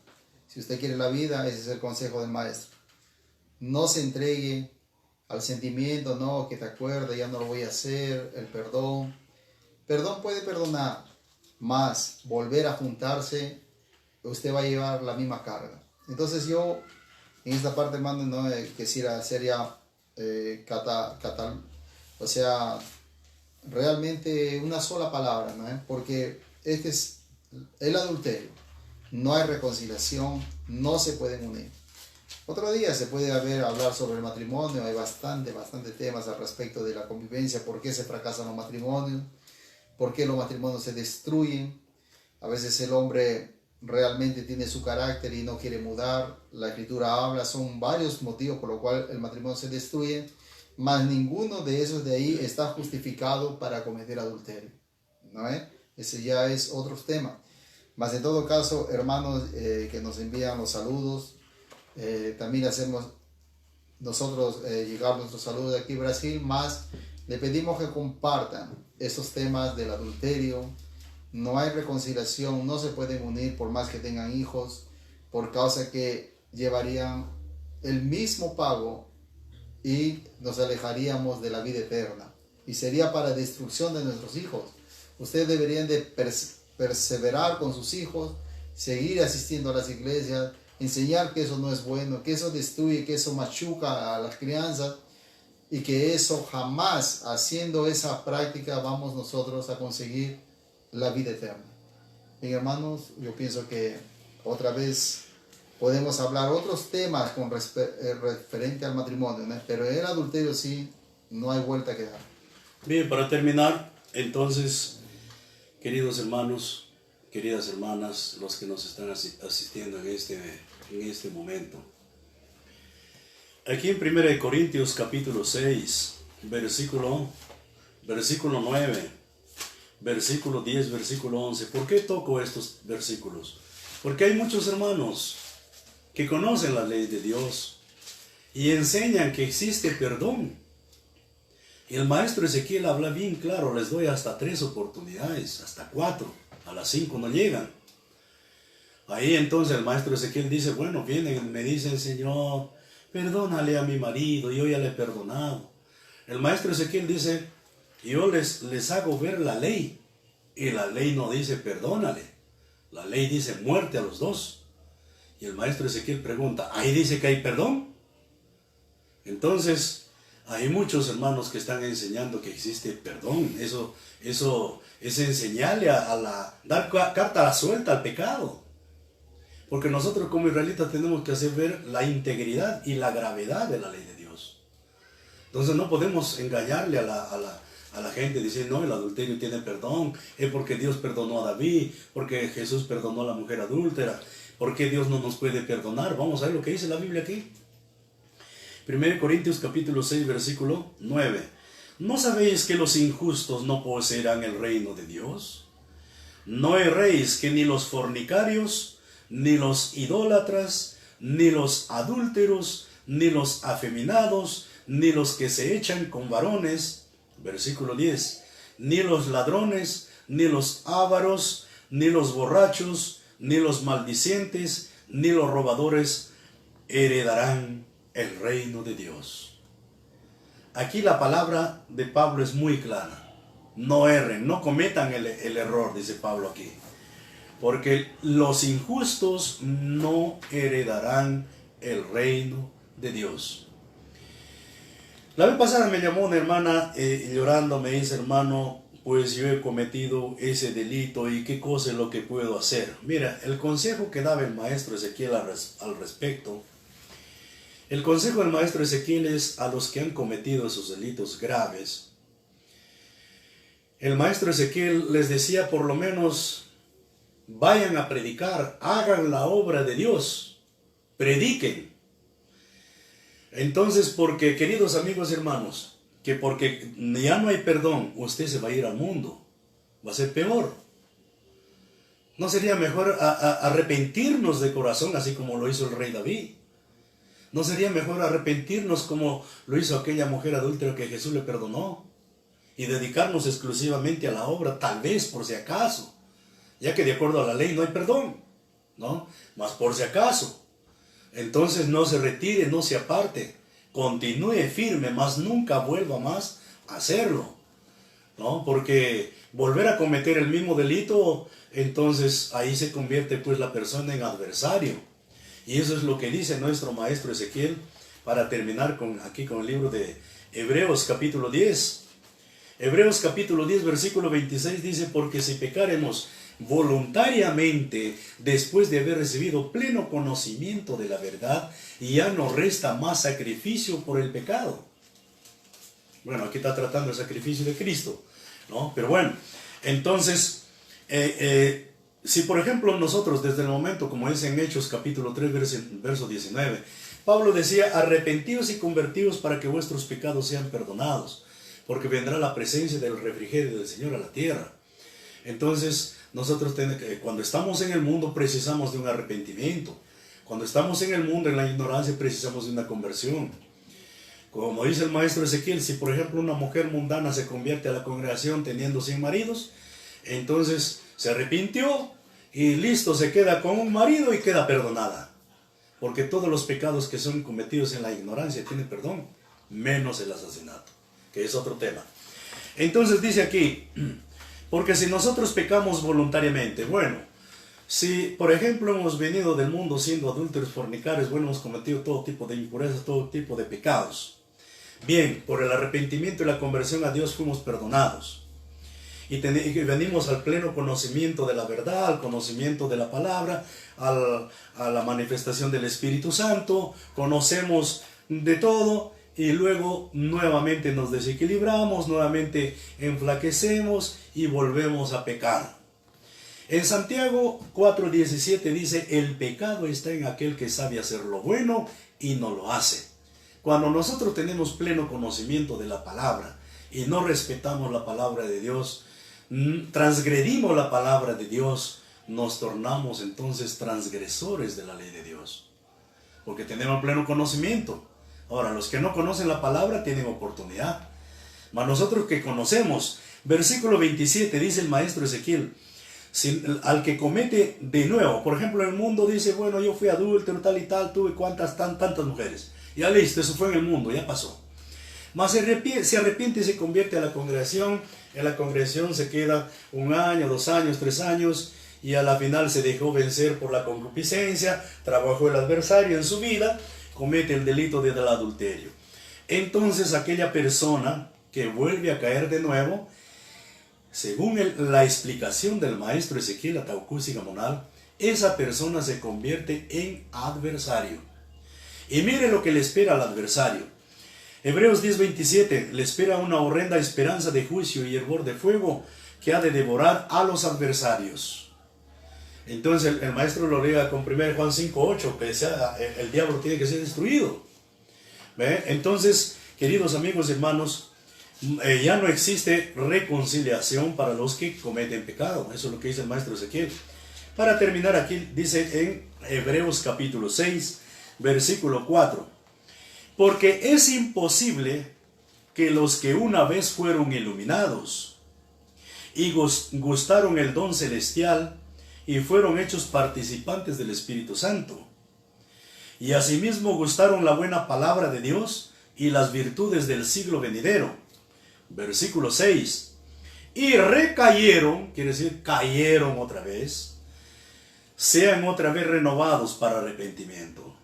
Si usted quiere la vida, ese es el consejo del maestro. No se entregue al sentimiento, no, que te acuerdas, ya no lo voy a hacer, el perdón. Perdón puede perdonar, más volver a juntarse, usted va a llevar la misma carga. Entonces yo, en esta parte, hermano, no quisiera hacer ya, o sea, realmente una sola palabra, ¿no? Porque este es el adulterio. No hay reconciliación, no se pueden unir. Otro día se puede hablar sobre el matrimonio, hay bastante temas al respecto de la convivencia, por qué se fracasan los matrimonios, por qué los matrimonios se destruyen. A veces el hombre realmente tiene su carácter y no quiere mudar, la escritura habla, son varios motivos por los cuales el matrimonio se destruye, mas ninguno de esos de ahí está justificado para cometer adulterio, ¿no? Ese ya es otro tema. Mas en todo caso, hermanos que nos envían los saludos, también hacemos nosotros llegar nuestros saludos de aquí Brasil, más le pedimos que compartan estos temas del adulterio. No hay reconciliación, no se pueden unir por más que tengan hijos, por causa que llevarían el mismo pago y nos alejaríamos de la vida eterna y sería para destrucción de nuestros hijos. Ustedes deberían de perseverar con sus hijos, seguir asistiendo a las iglesias, enseñar que eso no es bueno, que eso destruye, que eso machuca a las crianzas y que eso jamás, haciendo esa práctica, vamos nosotros a conseguir la vida eterna. Bien, hermanos, yo pienso que otra vez podemos hablar otros temas con referente al matrimonio, ¿no? Pero el adulterio sí, no hay vuelta que dar. Bien, para terminar, entonces, queridos hermanos, queridas hermanas, los que nos están asistiendo en este momento. Aquí en 1 Corintios capítulo 6, versículo 9, versículo 10, versículo 11. ¿Por qué toco estos versículos? Porque hay muchos hermanos que conocen la ley de Dios y enseñan que existe perdón. Y el maestro Ezequiel habla bien claro, les doy hasta 3 oportunidades, hasta 4, a las 5 no llegan. Ahí entonces el maestro Ezequiel dice, bueno, vienen y me dicen, Señor, perdónale a mi marido, yo ya le he perdonado. El maestro Ezequiel dice, yo les hago ver la ley, y la ley no dice perdónale, la ley dice muerte a los dos. Y el maestro Ezequiel pregunta, ¿ahí dice que hay perdón? Entonces, hay muchos hermanos que están enseñando que existe perdón. Eso es enseñarle dar carta a la suelta al pecado. Porque nosotros como israelitas tenemos que hacer ver la integridad y la gravedad de la ley de Dios. Entonces no podemos engañarle a la gente diciendo, no, el adulterio tiene perdón, es porque Dios perdonó a David, porque Jesús perdonó a la mujer adúltera, porque Dios no nos puede perdonar. Vamos a ver lo que dice la Biblia aquí. 1 Corintios capítulo 6, versículo 9. ¿No sabéis que los injustos no poseerán el reino de Dios? No erréis que ni los fornicarios, ni los idólatras, ni los adúlteros, ni los afeminados, ni los que se echan con varones, versículo 10, ni los ladrones, ni los ávaros, ni los borrachos, ni los maldicientes, ni los robadores heredarán el reino de Dios. Aquí la palabra de Pablo es muy clara. No erren, no cometan el error, dice Pablo aquí. Porque los injustos no heredarán el reino de Dios. La vez pasada me llamó una hermana llorando, me dice, hermano, pues yo he cometido ese delito y qué cosa es lo que puedo hacer. Mira, el consejo que daba el maestro Ezequiel al respecto, el consejo del maestro Ezequiel es a los que han cometido esos delitos graves. El maestro Ezequiel les decía por lo menos vayan a predicar, hagan la obra de Dios, prediquen. Entonces, porque, queridos amigos y hermanos, que porque ya no hay perdón, usted se va a ir al mundo, va a ser peor. ¿No sería mejor arrepentirnos de corazón, así como lo hizo el rey David? ¿No sería mejor arrepentirnos como lo hizo aquella mujer adúltera que Jesús le perdonó? Y dedicarnos exclusivamente a la obra, tal vez por si acaso, ya que de acuerdo a la ley no hay perdón, ¿no? Mas por si acaso. Entonces no se retire, no se aparte, continúe firme, mas nunca vuelva más a hacerlo, ¿no? Porque volver a cometer el mismo delito, entonces ahí se convierte pues la persona en adversario. Y eso es lo que dice nuestro maestro Ezequiel, para terminar aquí con el libro de Hebreos capítulo 10. Hebreos capítulo 10 versículo 26 dice: porque si pecaremos voluntariamente después de haber recibido pleno conocimiento de la verdad, ya no resta más sacrificio por el pecado. Bueno, aquí está tratando el sacrificio de Cristo, ¿no? Pero bueno, entonces, si por ejemplo nosotros desde el momento, como dice en Hechos capítulo 3 verso 19, Pablo decía: arrepentidos y convertidos para que vuestros pecados sean perdonados, porque vendrá la presencia del refrigerio del Señor a la tierra. Entonces, nosotros cuando estamos en el mundo precisamos de un arrepentimiento. Cuando estamos en el mundo, en la ignorancia, precisamos de una conversión. Como dice el maestro Ezequiel, si por ejemplo una mujer mundana se convierte a la congregación teniendo 100 maridos, entonces se arrepintió y listo, se queda con un marido y queda perdonada. Porque todos los pecados que son cometidos en la ignorancia tienen perdón, menos el asesinato, que es otro tema. Entonces dice aquí: porque si nosotros pecamos voluntariamente, bueno, si por ejemplo hemos venido del mundo siendo adúlteros, fornicarios, bueno, hemos cometido todo tipo de impurezas, todo tipo de pecados. Bien, por el arrepentimiento y la conversión a Dios fuimos perdonados. Y venimos al pleno conocimiento de la verdad, al conocimiento de la palabra, a la manifestación del Espíritu Santo, conocemos de todo. Y luego nuevamente nos desequilibramos, nuevamente enflaquecemos y volvemos a pecar. En Santiago 4:17 dice: el pecado está en aquel que sabe hacer lo bueno y no lo hace. Cuando nosotros tenemos pleno conocimiento de la palabra y no respetamos la palabra de Dios, transgredimos la palabra de Dios, nos tornamos entonces transgresores de la ley de Dios, porque tenemos pleno conocimiento. Ahora, los que no conocen la palabra tienen oportunidad, mas nosotros que conocemos, versículo 27 dice el maestro Ezequiel: al que comete de nuevo, por ejemplo en el mundo dice: bueno, yo fui adúltero, tal y tal, tuve tantas mujeres, ya listo, eso fue en el mundo, ya pasó. Mas se arrepiente y se convierte a la congregación, en la congregación se queda 1 año, 2 años, 3 años, y a la final se dejó vencer por la concupiscencia, trabajó el adversario en su vida, comete el delito del adulterio. Entonces aquella persona que vuelve a caer de nuevo, según la explicación del maestro Ezequiel Ataucusi Gamonal, esa persona se convierte en adversario. Y mire lo que le espera al adversario. Hebreos 10:27, le espera una horrenda esperanza de juicio y hervor de fuego que ha de devorar a los adversarios. Entonces el maestro lo lee con 1 Juan 5:8, que el diablo tiene que ser destruido. ¿Ve? Entonces, queridos amigos y hermanos, ya no existe reconciliación para los que cometen pecado. Eso es lo que dice el maestro Ezequiel. Para terminar aquí, dice en Hebreos capítulo 6, versículo 4: porque es imposible que los que una vez fueron iluminados y gustaron el don celestial y fueron hechos participantes del Espíritu Santo, y asimismo gustaron la buena palabra de Dios y las virtudes del siglo venidero. Versículo 6. Y recayeron, quiere decir cayeron otra vez, sean otra vez renovados para arrepentimiento,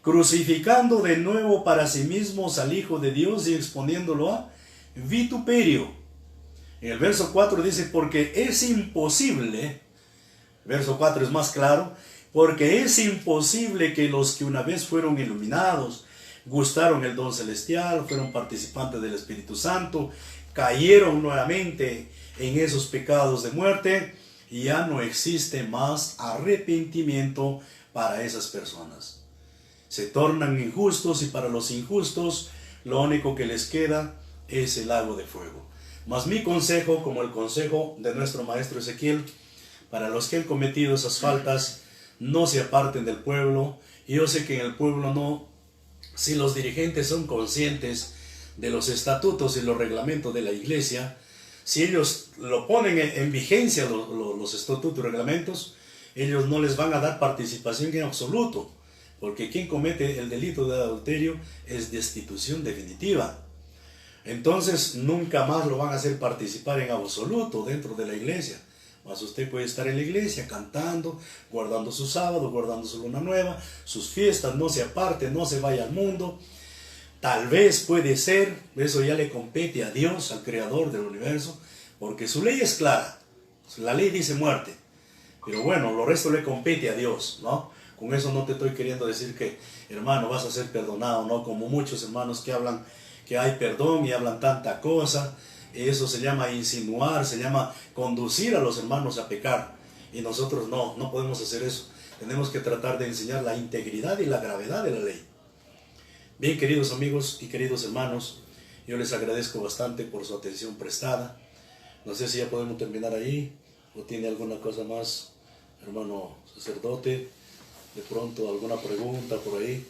crucificando de nuevo para sí mismos al Hijo de Dios y exponiéndolo a vituperio. En el verso 4 dice: porque es imposible, verso 4 es más claro, porque es imposible que los que una vez fueron iluminados, gustaron el don celestial, fueron participantes del Espíritu Santo, cayeron nuevamente en esos pecados de muerte, ya no existe más arrepentimiento para esas personas. Se tornan injustos y para los injustos lo único que les queda es el lago de fuego. Mas mi consejo, como el consejo de nuestro maestro Ezequiel, para los que han cometido esas faltas, no se aparten del pueblo. Y yo sé que en el pueblo no, si los dirigentes son conscientes de los estatutos y los reglamentos de la iglesia, si ellos lo ponen en vigencia, los estatutos y reglamentos, ellos no les van a dar participación en absoluto, porque quien comete el delito de adulterio es destitución definitiva. Entonces nunca más lo van a hacer participar en absoluto dentro de la iglesia. Mas usted puede estar en la iglesia cantando, guardando su sábado, guardando su luna nueva, sus fiestas, no se aparte, no se vaya al mundo. Tal vez puede ser, eso ya le compete a Dios, al creador del universo, porque su ley es clara. La ley dice muerte. Pero bueno, lo resto le compete a Dios, ¿no? Con eso no te estoy queriendo decir que, hermano, vas a ser perdonado, ¿no? Como muchos hermanos que hablan que hay perdón y hablan tanta cosa. Eso se llama insinuar, se llama conducir a los hermanos a pecar. Y nosotros no podemos hacer eso. Tenemos que tratar de enseñar la integridad y la gravedad de la ley. Bien, queridos amigos y queridos hermanos, yo les agradezco bastante por su atención prestada. No sé si ya podemos terminar ahí o tiene alguna cosa más, hermano sacerdote, de pronto alguna pregunta por ahí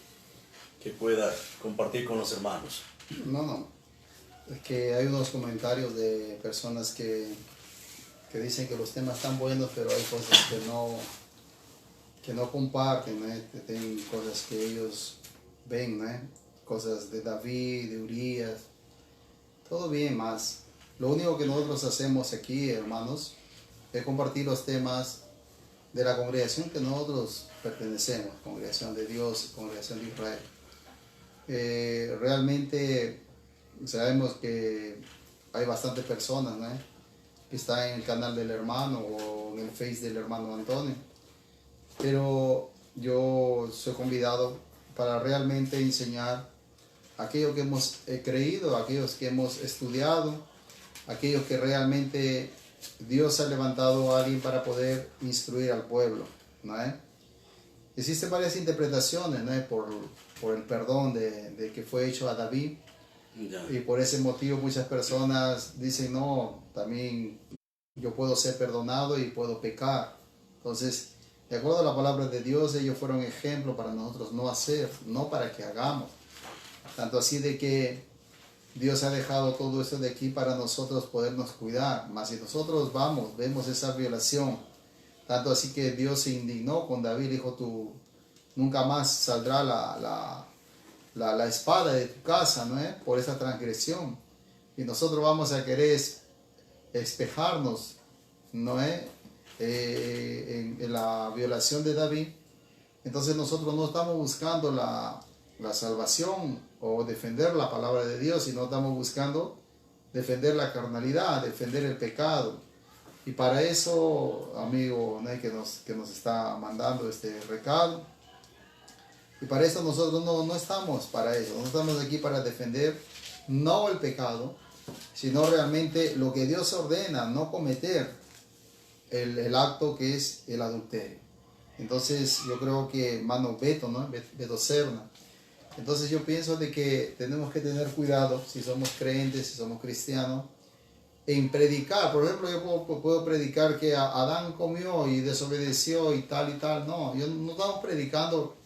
que pueda compartir con los hermanos. No. Es que hay unos comentarios de personas que dicen que los temas están buenos, pero hay cosas que no comparten, ¿no? Tienen cosas que ellos ven, ¿no? Cosas de David, de Urías, todo bien más. Lo único que nosotros hacemos aquí, hermanos, es compartir los temas de la congregación que nosotros pertenecemos, congregación de Dios, congregación de Israel. Realmente sabemos que hay bastantes personas, ¿no? Que están en el canal del hermano o en el Face del hermano Antonio, pero yo soy convidado para realmente enseñar aquello que hemos creído, aquellos que hemos estudiado, aquellos que realmente Dios ha levantado a alguien para poder instruir al pueblo, ¿no? Existen varias interpretaciones, ¿no? por el perdón de que fue hecho a David. Y por ese motivo muchas personas dicen, no, también yo puedo ser perdonado y puedo pecar. Entonces, de acuerdo a la palabra de Dios, ellos fueron ejemplo para nosotros no hacer, no para que hagamos. Tanto así de que Dios ha dejado todo esto de aquí para nosotros podernos cuidar. Mas si nosotros vemos esa violación, tanto así que Dios se indignó con David, dijo, tú nunca más saldrá la espada de tu casa, ¿no? Por esa transgresión. Y nosotros vamos a querer espejarnos, ¿no? En la violación de David. Entonces nosotros no estamos buscando la salvación o defender la palabra de Dios, sino estamos buscando defender la carnalidad, defender el pecado. Y para eso, amigo, ¿no? que nos está mandando este recado, y para eso nosotros no estamos para eso, no estamos aquí para defender no el pecado, sino realmente lo que Dios ordena, no cometer el acto que es el adulterio. Entonces yo creo que hermano Beto, ¿no? Beto Serna. Entonces yo pienso de que tenemos que tener cuidado si somos creyentes, si somos cristianos, en predicar. Por ejemplo, yo puedo predicar que Adán comió y desobedeció y tal. No, yo no estamos predicando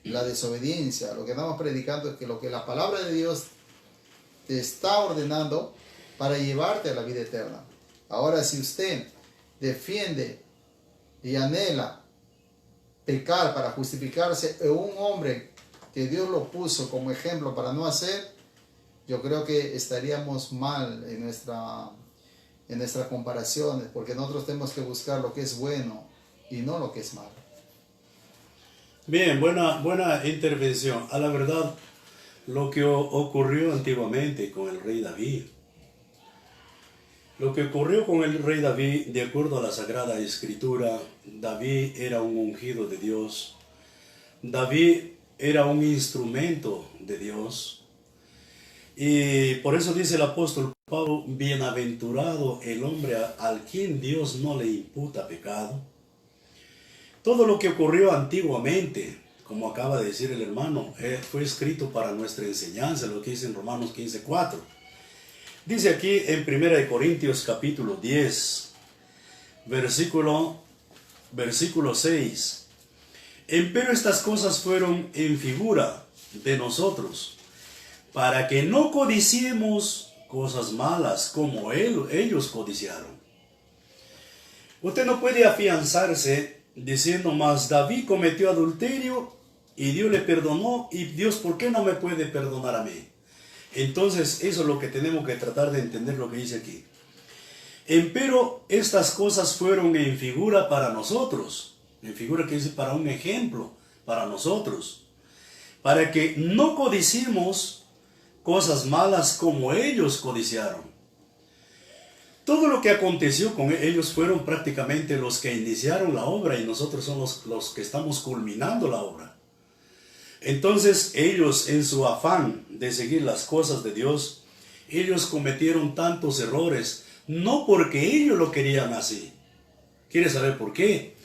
la desobediencia. Lo que estamos predicando es que lo que la palabra de Dios te está ordenando para llevarte a la vida eterna. Ahora, si usted defiende y anhela pecar para justificarse en un hombre que Dios lo puso como ejemplo para no hacer, yo creo que estaríamos mal en nuestras comparaciones, porque nosotros tenemos que buscar lo que es bueno y no lo que es malo. Bien, buena intervención. A la verdad, lo que ocurrió antiguamente con el rey David, lo que ocurrió con el rey David, de acuerdo a la Sagrada Escritura, David era un ungido de Dios. David era un instrumento de Dios. Y por eso dice el apóstol Pablo, bienaventurado el hombre al quien Dios no le imputa pecado. Todo lo que ocurrió antiguamente, como acaba de decir el hermano, fue escrito para nuestra enseñanza, lo que dice en Romanos 15:4. Dice aquí en 1 Corintios capítulo 10, versículo 6. Empero estas cosas fueron en figura de nosotros, para que no codiciemos cosas malas como ellos codiciaron. Usted no puede afianzarse diciendo, más David cometió adulterio y Dios le perdonó, y Dios, ¿por qué no me puede perdonar a mí? Entonces eso es lo que tenemos que tratar de entender, lo que dice aquí. Empero estas cosas fueron en figura para nosotros, en figura que dice para un ejemplo para nosotros, para que no codiciemos cosas malas como ellos codiciaron. Todo lo que aconteció con ellos fueron prácticamente los que iniciaron la obra, y nosotros somos los que estamos culminando la obra. Entonces ellos, en su afán de seguir las cosas de Dios, ellos cometieron tantos errores, no porque ellos lo querían así. ¿Quiere saber por qué?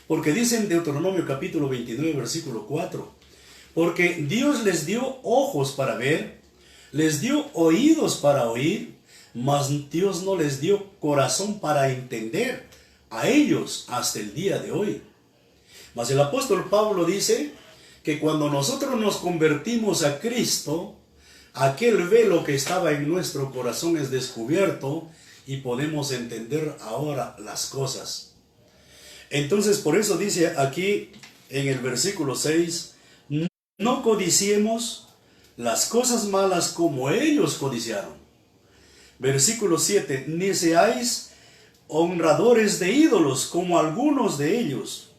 Porque dice en Deuteronomio capítulo 29, versículo 4, porque Dios les dio ojos para ver, les dio oídos para oír, mas Dios no les dio corazón para entender a ellos hasta el día de hoy. Mas el apóstol Pablo dice que cuando nosotros nos convertimos a Cristo, aquel velo que estaba en nuestro corazón es descubierto y podemos entender ahora las cosas. Entonces, por eso dice aquí en el versículo 6, no codiciemos las cosas malas como ellos codiciaron. Versículo 7, ni seáis honradores de ídolos como algunos de ellos.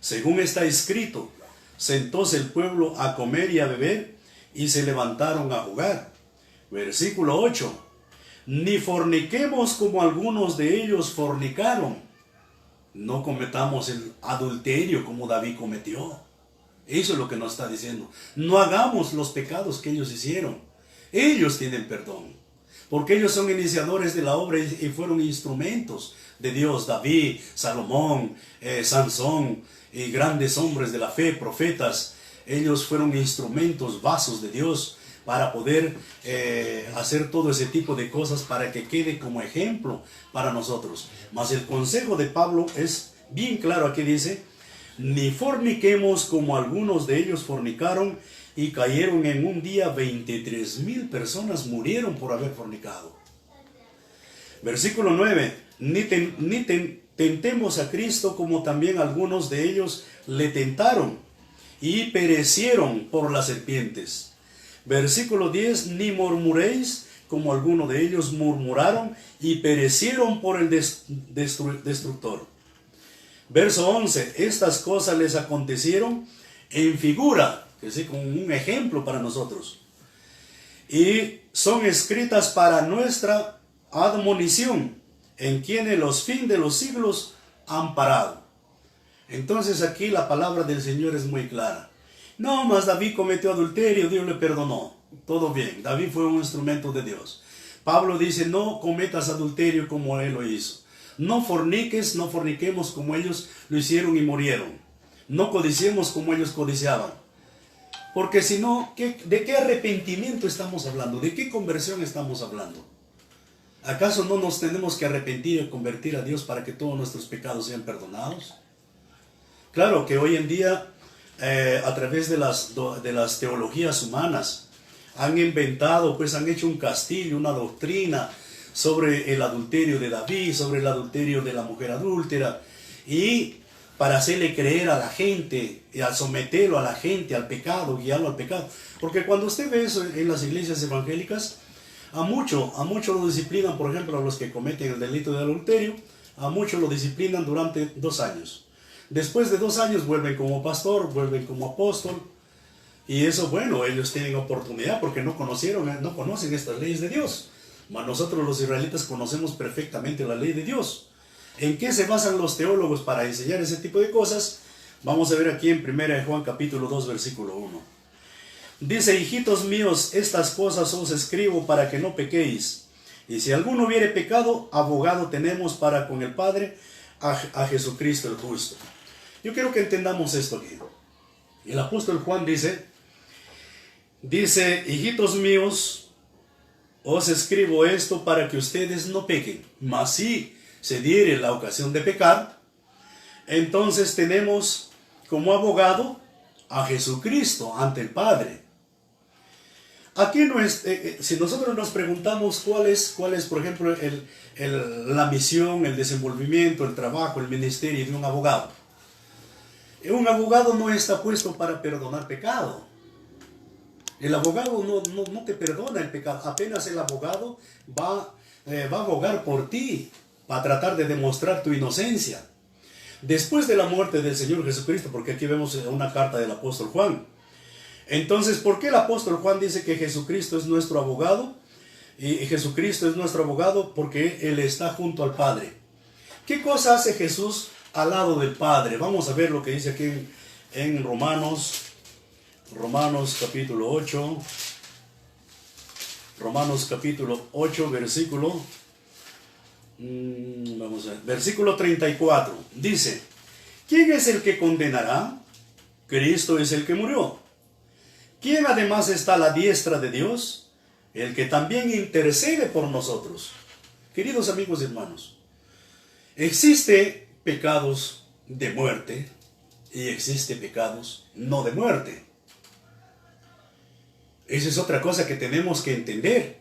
Según está escrito, sentóse el pueblo a comer y a beber, y se levantaron a jugar. Versículo 8, ni forniquemos como algunos de ellos fornicaron. No cometamos el adulterio como David cometió. Eso es lo que nos está diciendo. No hagamos los pecados que ellos hicieron. Ellos tienen perdón, porque ellos son iniciadores de la obra y fueron instrumentos de Dios. David, Salomón, Sansón y grandes hombres de la fe, profetas, ellos fueron instrumentos, vasos de Dios para poder hacer todo ese tipo de cosas, para que quede como ejemplo para nosotros. Mas el consejo de Pablo es bien claro. Aquí dice, ni forniquemos como algunos de ellos fornicaron, y cayeron en un día 23,000 personas murieron por haber fornicado. Versículo 9, ni tentemos a Cristo como también algunos de ellos le tentaron y perecieron por las serpientes. Versículo 10, ni murmuréis como algunos de ellos murmuraron y perecieron por el destructor. Verso 11, estas cosas les acontecieron en figura, que sí, como un ejemplo para nosotros, y son escritas para nuestra admonición, en quienes los fines de los siglos han parado. Entonces aquí la palabra del Señor es muy clara. No, mas David cometió adulterio, Dios le perdonó. Todo bien, David fue un instrumento de Dios. Pablo dice, no cometas adulterio como él lo hizo. No forniquemos como ellos lo hicieron y murieron. No codiciemos como ellos codiciaban. Porque si no, ¿de qué arrepentimiento estamos hablando? ¿De qué conversión estamos hablando? ¿Acaso no nos tenemos que arrepentir y convertir a Dios para que todos nuestros pecados sean perdonados? Claro que hoy en día, a través de las teologías humanas, han inventado, pues han hecho un castillo, una doctrina sobre el adulterio de David, sobre el adulterio de la mujer adúltera, y para hacerle creer a la gente, y a someterlo a la gente al pecado, guiarlo al pecado. Porque cuando usted ve eso en las iglesias evangélicas, a muchos lo disciplinan, por ejemplo, a los que cometen el delito de adulterio, a muchos lo disciplinan durante 2 años. Después de 2 años vuelven como pastor, vuelven como apóstol, y eso, bueno, ellos tienen oportunidad porque no conocen estas leyes de Dios. Mas nosotros los israelitas conocemos perfectamente la ley de Dios. ¿En qué se basan los teólogos para enseñar ese tipo de cosas? Vamos a ver aquí en 1 Juan capítulo 2, versículo 1. Dice: hijitos míos, estas cosas os escribo para que no pequéis. Y si alguno hubiere pecado, abogado tenemos para con el Padre, a Jesucristo el justo. Yo quiero que entendamos esto aquí. El apóstol Juan dice, hijitos míos, os escribo esto para que ustedes no pequen. Mas si se diere la ocasión de pecar, entonces tenemos como abogado a Jesucristo ante el Padre. Aquí no es, si nosotros nos preguntamos cuál es por ejemplo, la misión, el desenvolvimiento, el trabajo, el ministerio de un abogado. Un abogado no está puesto para perdonar pecado. El abogado no te perdona el pecado. Apenas el abogado va a abogar por ti, para tratar de demostrar tu inocencia. Después de la muerte del Señor Jesucristo, porque aquí vemos una carta del apóstol Juan. Entonces, ¿por qué el apóstol Juan dice que Jesucristo es nuestro abogado? Y Jesucristo es nuestro abogado porque Él está junto al Padre. ¿Qué cosa hace Jesús al lado del Padre? Vamos a ver lo que dice aquí en Romanos capítulo 8. Romanos capítulo 8, versículo 34. Dice: ¿quién es el que condenará? Cristo es el que murió, ¿quién además está a la diestra de Dios? El que también intercede por nosotros. Queridos amigos y hermanos, existe pecados de muerte y existe pecados no de muerte. Esa es otra cosa que tenemos que entender.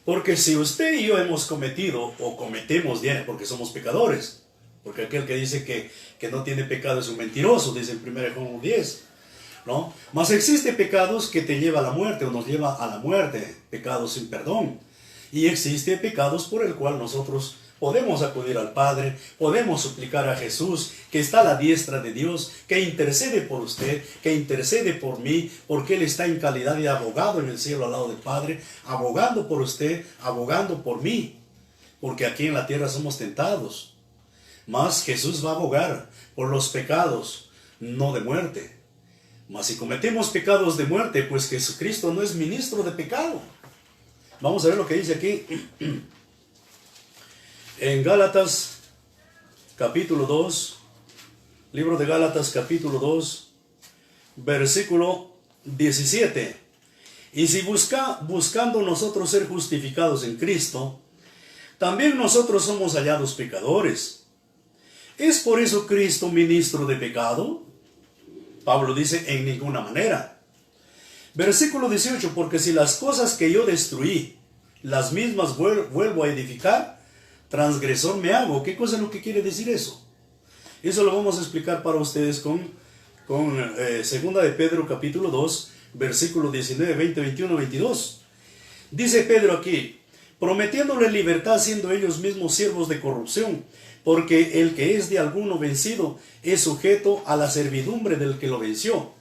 Porque si usted y yo hemos cometido o cometemos, porque somos pecadores, porque aquel que dice que no tiene pecado es un mentiroso, dice en 1 Juan 10. ¿No? Mas existe pecados que te llevan a la muerte o nos lleva a la muerte, pecados sin perdón. Y existe pecados por el cual nosotros podemos acudir al Padre, podemos suplicar a Jesús, que está a la diestra de Dios, que intercede por usted, que intercede por mí, porque Él está en calidad de abogado en el cielo al lado del Padre, abogando por usted, abogando por mí, porque aquí en la tierra somos tentados. Mas Jesús va a abogar por los pecados, no de muerte. Mas si cometemos pecados de muerte, pues Jesucristo no es ministro de pecado. Vamos a ver lo que dice aquí en Gálatas capítulo 2, libro de Gálatas capítulo 2, versículo 17. Y si buscando nosotros ser justificados en Cristo, también nosotros somos hallados pecadores. ¿Es por eso Cristo ministro de pecado? Pablo dice: en ninguna manera. Versículo 18: porque si las cosas que yo destruí, las mismas vuelvo a edificar, transgresor me hago. ¿Qué cosa es lo que quiere decir eso? Eso lo vamos a explicar para ustedes con segunda de Pedro capítulo 2, versículo 19, 20, 21, 22. Dice Pedro aquí: prometiéndole libertad, siendo ellos mismos siervos de corrupción, porque el que es de alguno vencido es sujeto a la servidumbre del que lo venció.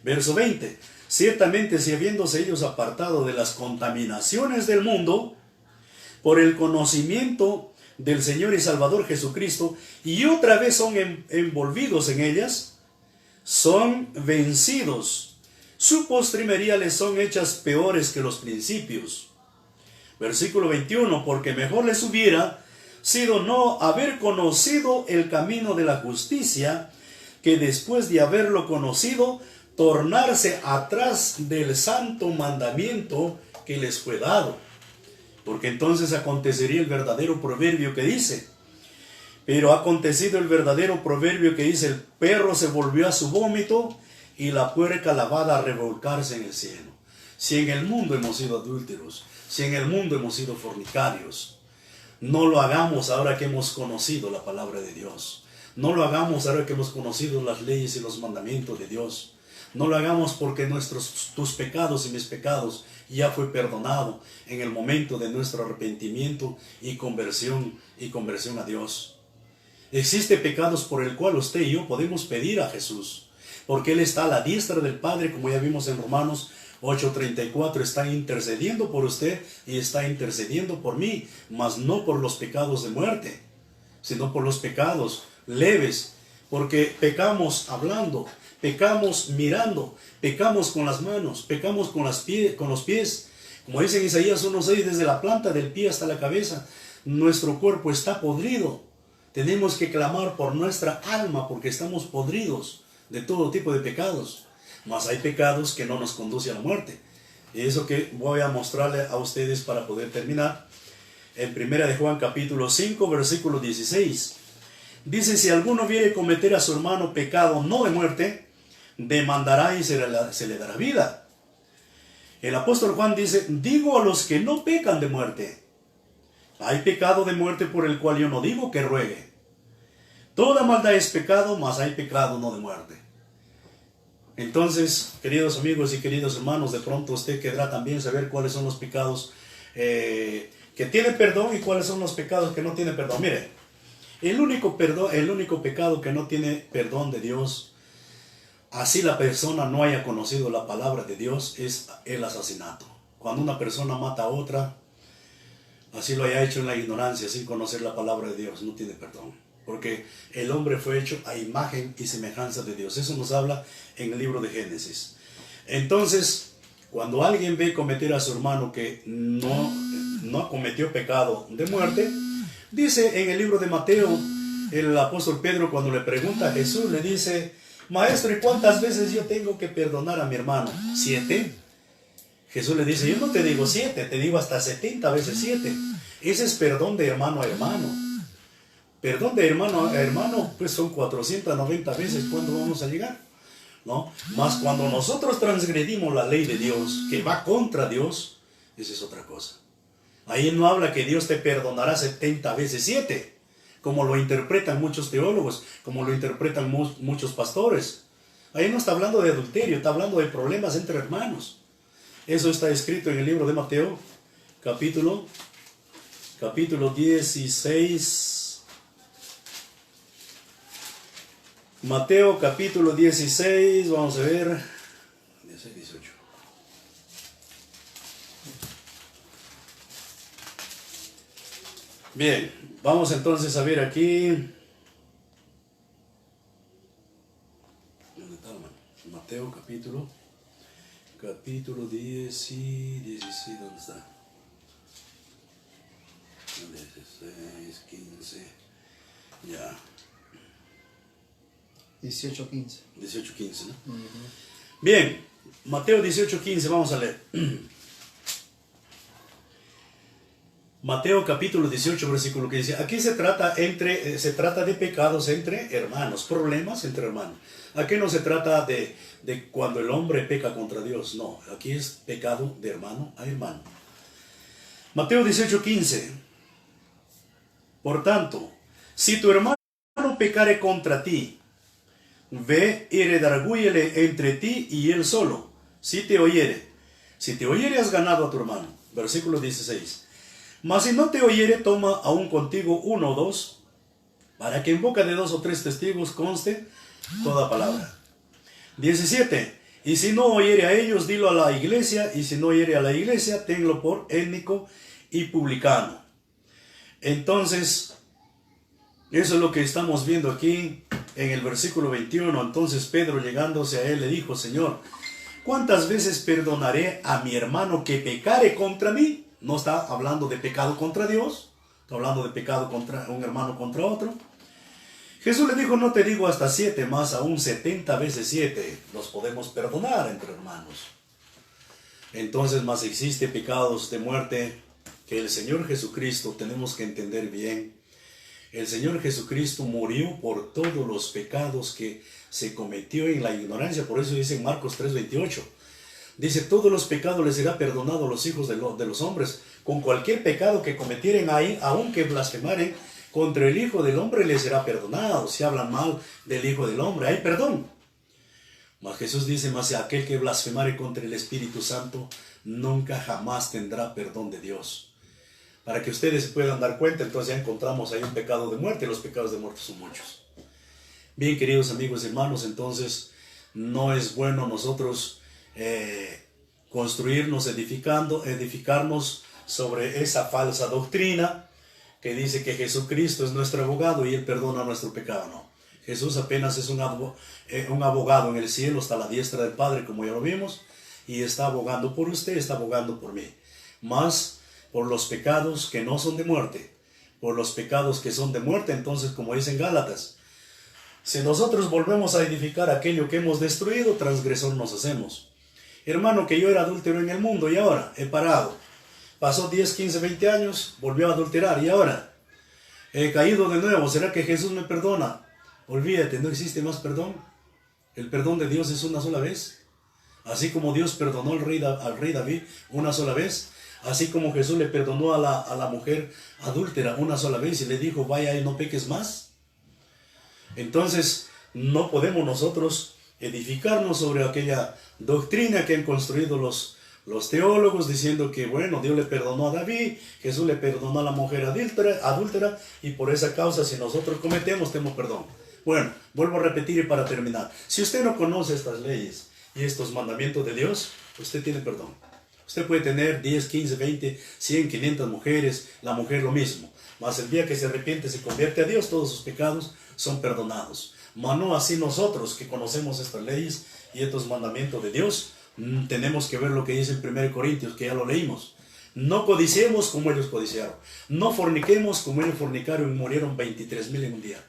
Verso 20: ciertamente si habiéndose ellos apartado de las contaminaciones del mundo, por el conocimiento del Señor y Salvador Jesucristo, y otra vez son envolvidos en ellas, son vencidos. Su postrimería les son hechas peores que los principios. Versículo 21: porque mejor les hubiera sido no haber conocido el camino de la justicia, que después de haberlo conocido, tornarse atrás del santo mandamiento que les fue dado. Porque entonces acontecería el verdadero proverbio que dice: pero ha acontecido el verdadero proverbio que dice: el perro se volvió a su vómito y la puerca lavada a revolcarse en el cielo. Si en el mundo hemos sido adúlteros, si en el mundo hemos sido fornicarios, no lo hagamos ahora que hemos conocido la palabra de Dios. No lo hagamos ahora que hemos conocido las leyes y los mandamientos de Dios. No lo hagamos porque tus pecados y mis pecados ya fue perdonado en el momento de nuestro arrepentimiento y conversión a Dios. Existe pecados por el cual usted y yo podemos pedir a Jesús, porque Él está a la diestra del Padre, como ya vimos en Romanos 8:34, está intercediendo por usted y está intercediendo por mí, mas no por los pecados de muerte, sino por los pecados leves, porque pecamos hablando, pecamos mirando, pecamos con las manos, pecamos con los pies. Como dice en Isaías 1:6, desde la planta del pie hasta la cabeza, nuestro cuerpo está podrido. Tenemos que clamar por nuestra alma porque estamos podridos de todo tipo de pecados. Mas hay pecados que no nos conducen a la muerte. Y eso que voy a mostrarle a ustedes para poder terminar. En 1 de Juan capítulo 5, versículo 16. Dice, si alguno viere cometer a su hermano pecado no de muerte, demandará y se le dará vida. El apóstol Juan dice, digo a los que no pecan de muerte. Hay pecado de muerte por el cual yo no digo que ruegue. Toda maldad es pecado, mas hay pecado no de muerte. Entonces, queridos amigos y queridos hermanos, de pronto usted querrá también saber cuáles son los pecados que tiene perdón y cuáles son los pecados que no tiene perdón. Mire, el único pecado que no tiene perdón de Dios, así la persona no haya conocido la palabra de Dios, es el asesinato. Cuando una persona mata a otra, así lo haya hecho en la ignorancia, sin conocer la palabra de Dios, no tiene perdón. Porque el hombre fue hecho a imagen y semejanza de Dios. Eso nos habla en el libro de Génesis. Entonces, cuando alguien ve cometer a su hermano que no cometió pecado de muerte, dice en el libro de Mateo, el apóstol Pedro cuando le pregunta a Jesús, le dice, Maestro, ¿y cuántas veces yo tengo que perdonar a mi hermano? ¿7? Jesús le dice, yo no te digo 7, te digo hasta 70 veces 7. Ese es perdón de hermano a hermano. Perdón de hermano a hermano, pues son 490 veces. ¿Cuándo vamos a llegar? ¿No? Mas cuando nosotros transgredimos la ley de Dios, que va contra Dios, esa es otra cosa. Ahí no habla que Dios te perdonará 70 veces 7, como lo interpretan muchos teólogos, como lo interpretan muchos pastores. Ahí no está hablando de adulterio, está hablando de problemas entre hermanos. Eso está escrito en el libro de Mateo, capítulo 16. Mateo capítulo 16, vamos a ver, 16, 18. Bien, vamos entonces a ver aquí. ¿Dónde está, hermano? Mateo capítulo 10 y 16, ¿dónde está? 16, 15, ya. 18:15. 18:15, ¿no? Bien, Mateo 18:15, vamos a leer. Mateo capítulo 18, versículo 15. Aquí se trata de pecados entre hermanos, problemas entre hermanos. Aquí no se trata de cuando el hombre peca contra Dios, no. Aquí es pecado de hermano a hermano. Mateo 18:15. Por tanto, si tu hermano pecare contra ti, ve y redargúyele entre ti y él solo, si te oyere. Si te oyere, has ganado a tu hermano. Versículo 16. Mas si no te oyere, toma aún contigo 1 o 2, para que en boca de 2 o 3 testigos conste toda palabra. 17. Y si no oyere a ellos, dilo a la iglesia, y si no oyere a la iglesia, tenlo por étnico y publicano. Entonces, eso es lo que estamos viendo aquí en el versículo 21. Entonces Pedro, llegándose a él, le dijo, Señor, ¿cuántas veces perdonaré a mi hermano que pecare contra mí? No está hablando de pecado contra Dios, está hablando de pecado contra un hermano contra otro. Jesús le dijo, no te digo hasta 7, más aún 70 veces 7 los podemos perdonar entre hermanos. Entonces, más existe pecados de muerte que el Señor Jesucristo, tenemos que entender bien. El Señor Jesucristo murió por todos los pecados que se cometió en la ignorancia. Por eso dice en Marcos 3:28. Dice, todos los pecados les será perdonado a los hijos de los hombres. Con cualquier pecado que cometieren ahí, aunque blasfemaren contra el Hijo del Hombre, les será perdonado. Si hablan mal del Hijo del Hombre, hay perdón. Mas Jesús dice, mas aquel que blasfemare contra el Espíritu Santo, nunca jamás tendrá perdón de Dios. Para que ustedes se puedan dar cuenta, entonces ya encontramos ahí un pecado de muerte. Los pecados de muerte son muchos. Bien, queridos amigos y hermanos, entonces no es bueno nosotros construirnos, edificarnos sobre esa falsa doctrina que dice que Jesucristo es nuestro abogado y Él perdona nuestro pecado. No. Jesús apenas es un abogado en el cielo, está a la diestra del Padre, como ya lo vimos, y está abogando por usted, está abogando por mí. Más por los pecados que no son de muerte. Por los pecados que son de muerte, entonces, como dicen Gálatas, si nosotros volvemos a edificar aquello que hemos destruido, transgresor nos hacemos. Hermano, que yo era adúltero en el mundo y ahora he parado. Pasó 10, 15, 20 años, volvió a adulterar y ahora he caído de nuevo. ¿Será que Jesús me perdona? Olvídate, no existe más perdón. El perdón de Dios es una sola vez. Así como Dios perdonó al rey David una sola vez, así como Jesús le perdonó a la mujer adúltera una sola vez y le dijo, vaya y no peques más. Entonces, no podemos nosotros edificarnos sobre aquella doctrina que han construido los teólogos, diciendo que, bueno, Dios le perdonó a David, Jesús le perdonó a la mujer adúltera, y por esa causa, si nosotros cometemos, tenemos perdón. Bueno, vuelvo a repetir y para terminar. Si usted no conoce estas leyes y estos mandamientos de Dios, usted tiene perdón. Usted puede tener 10, 15, 20, 100, 500 mujeres, la mujer lo mismo. Mas el día que se arrepiente, se convierte a Dios, todos sus pecados son perdonados. Mas no así nosotros que conocemos estas leyes y estos mandamientos de Dios, tenemos que ver lo que dice en 1 Corintios, que ya lo leímos. No codiciemos como ellos codiciaron. No forniquemos como ellos fornicaron y murieron 23,000 en un día.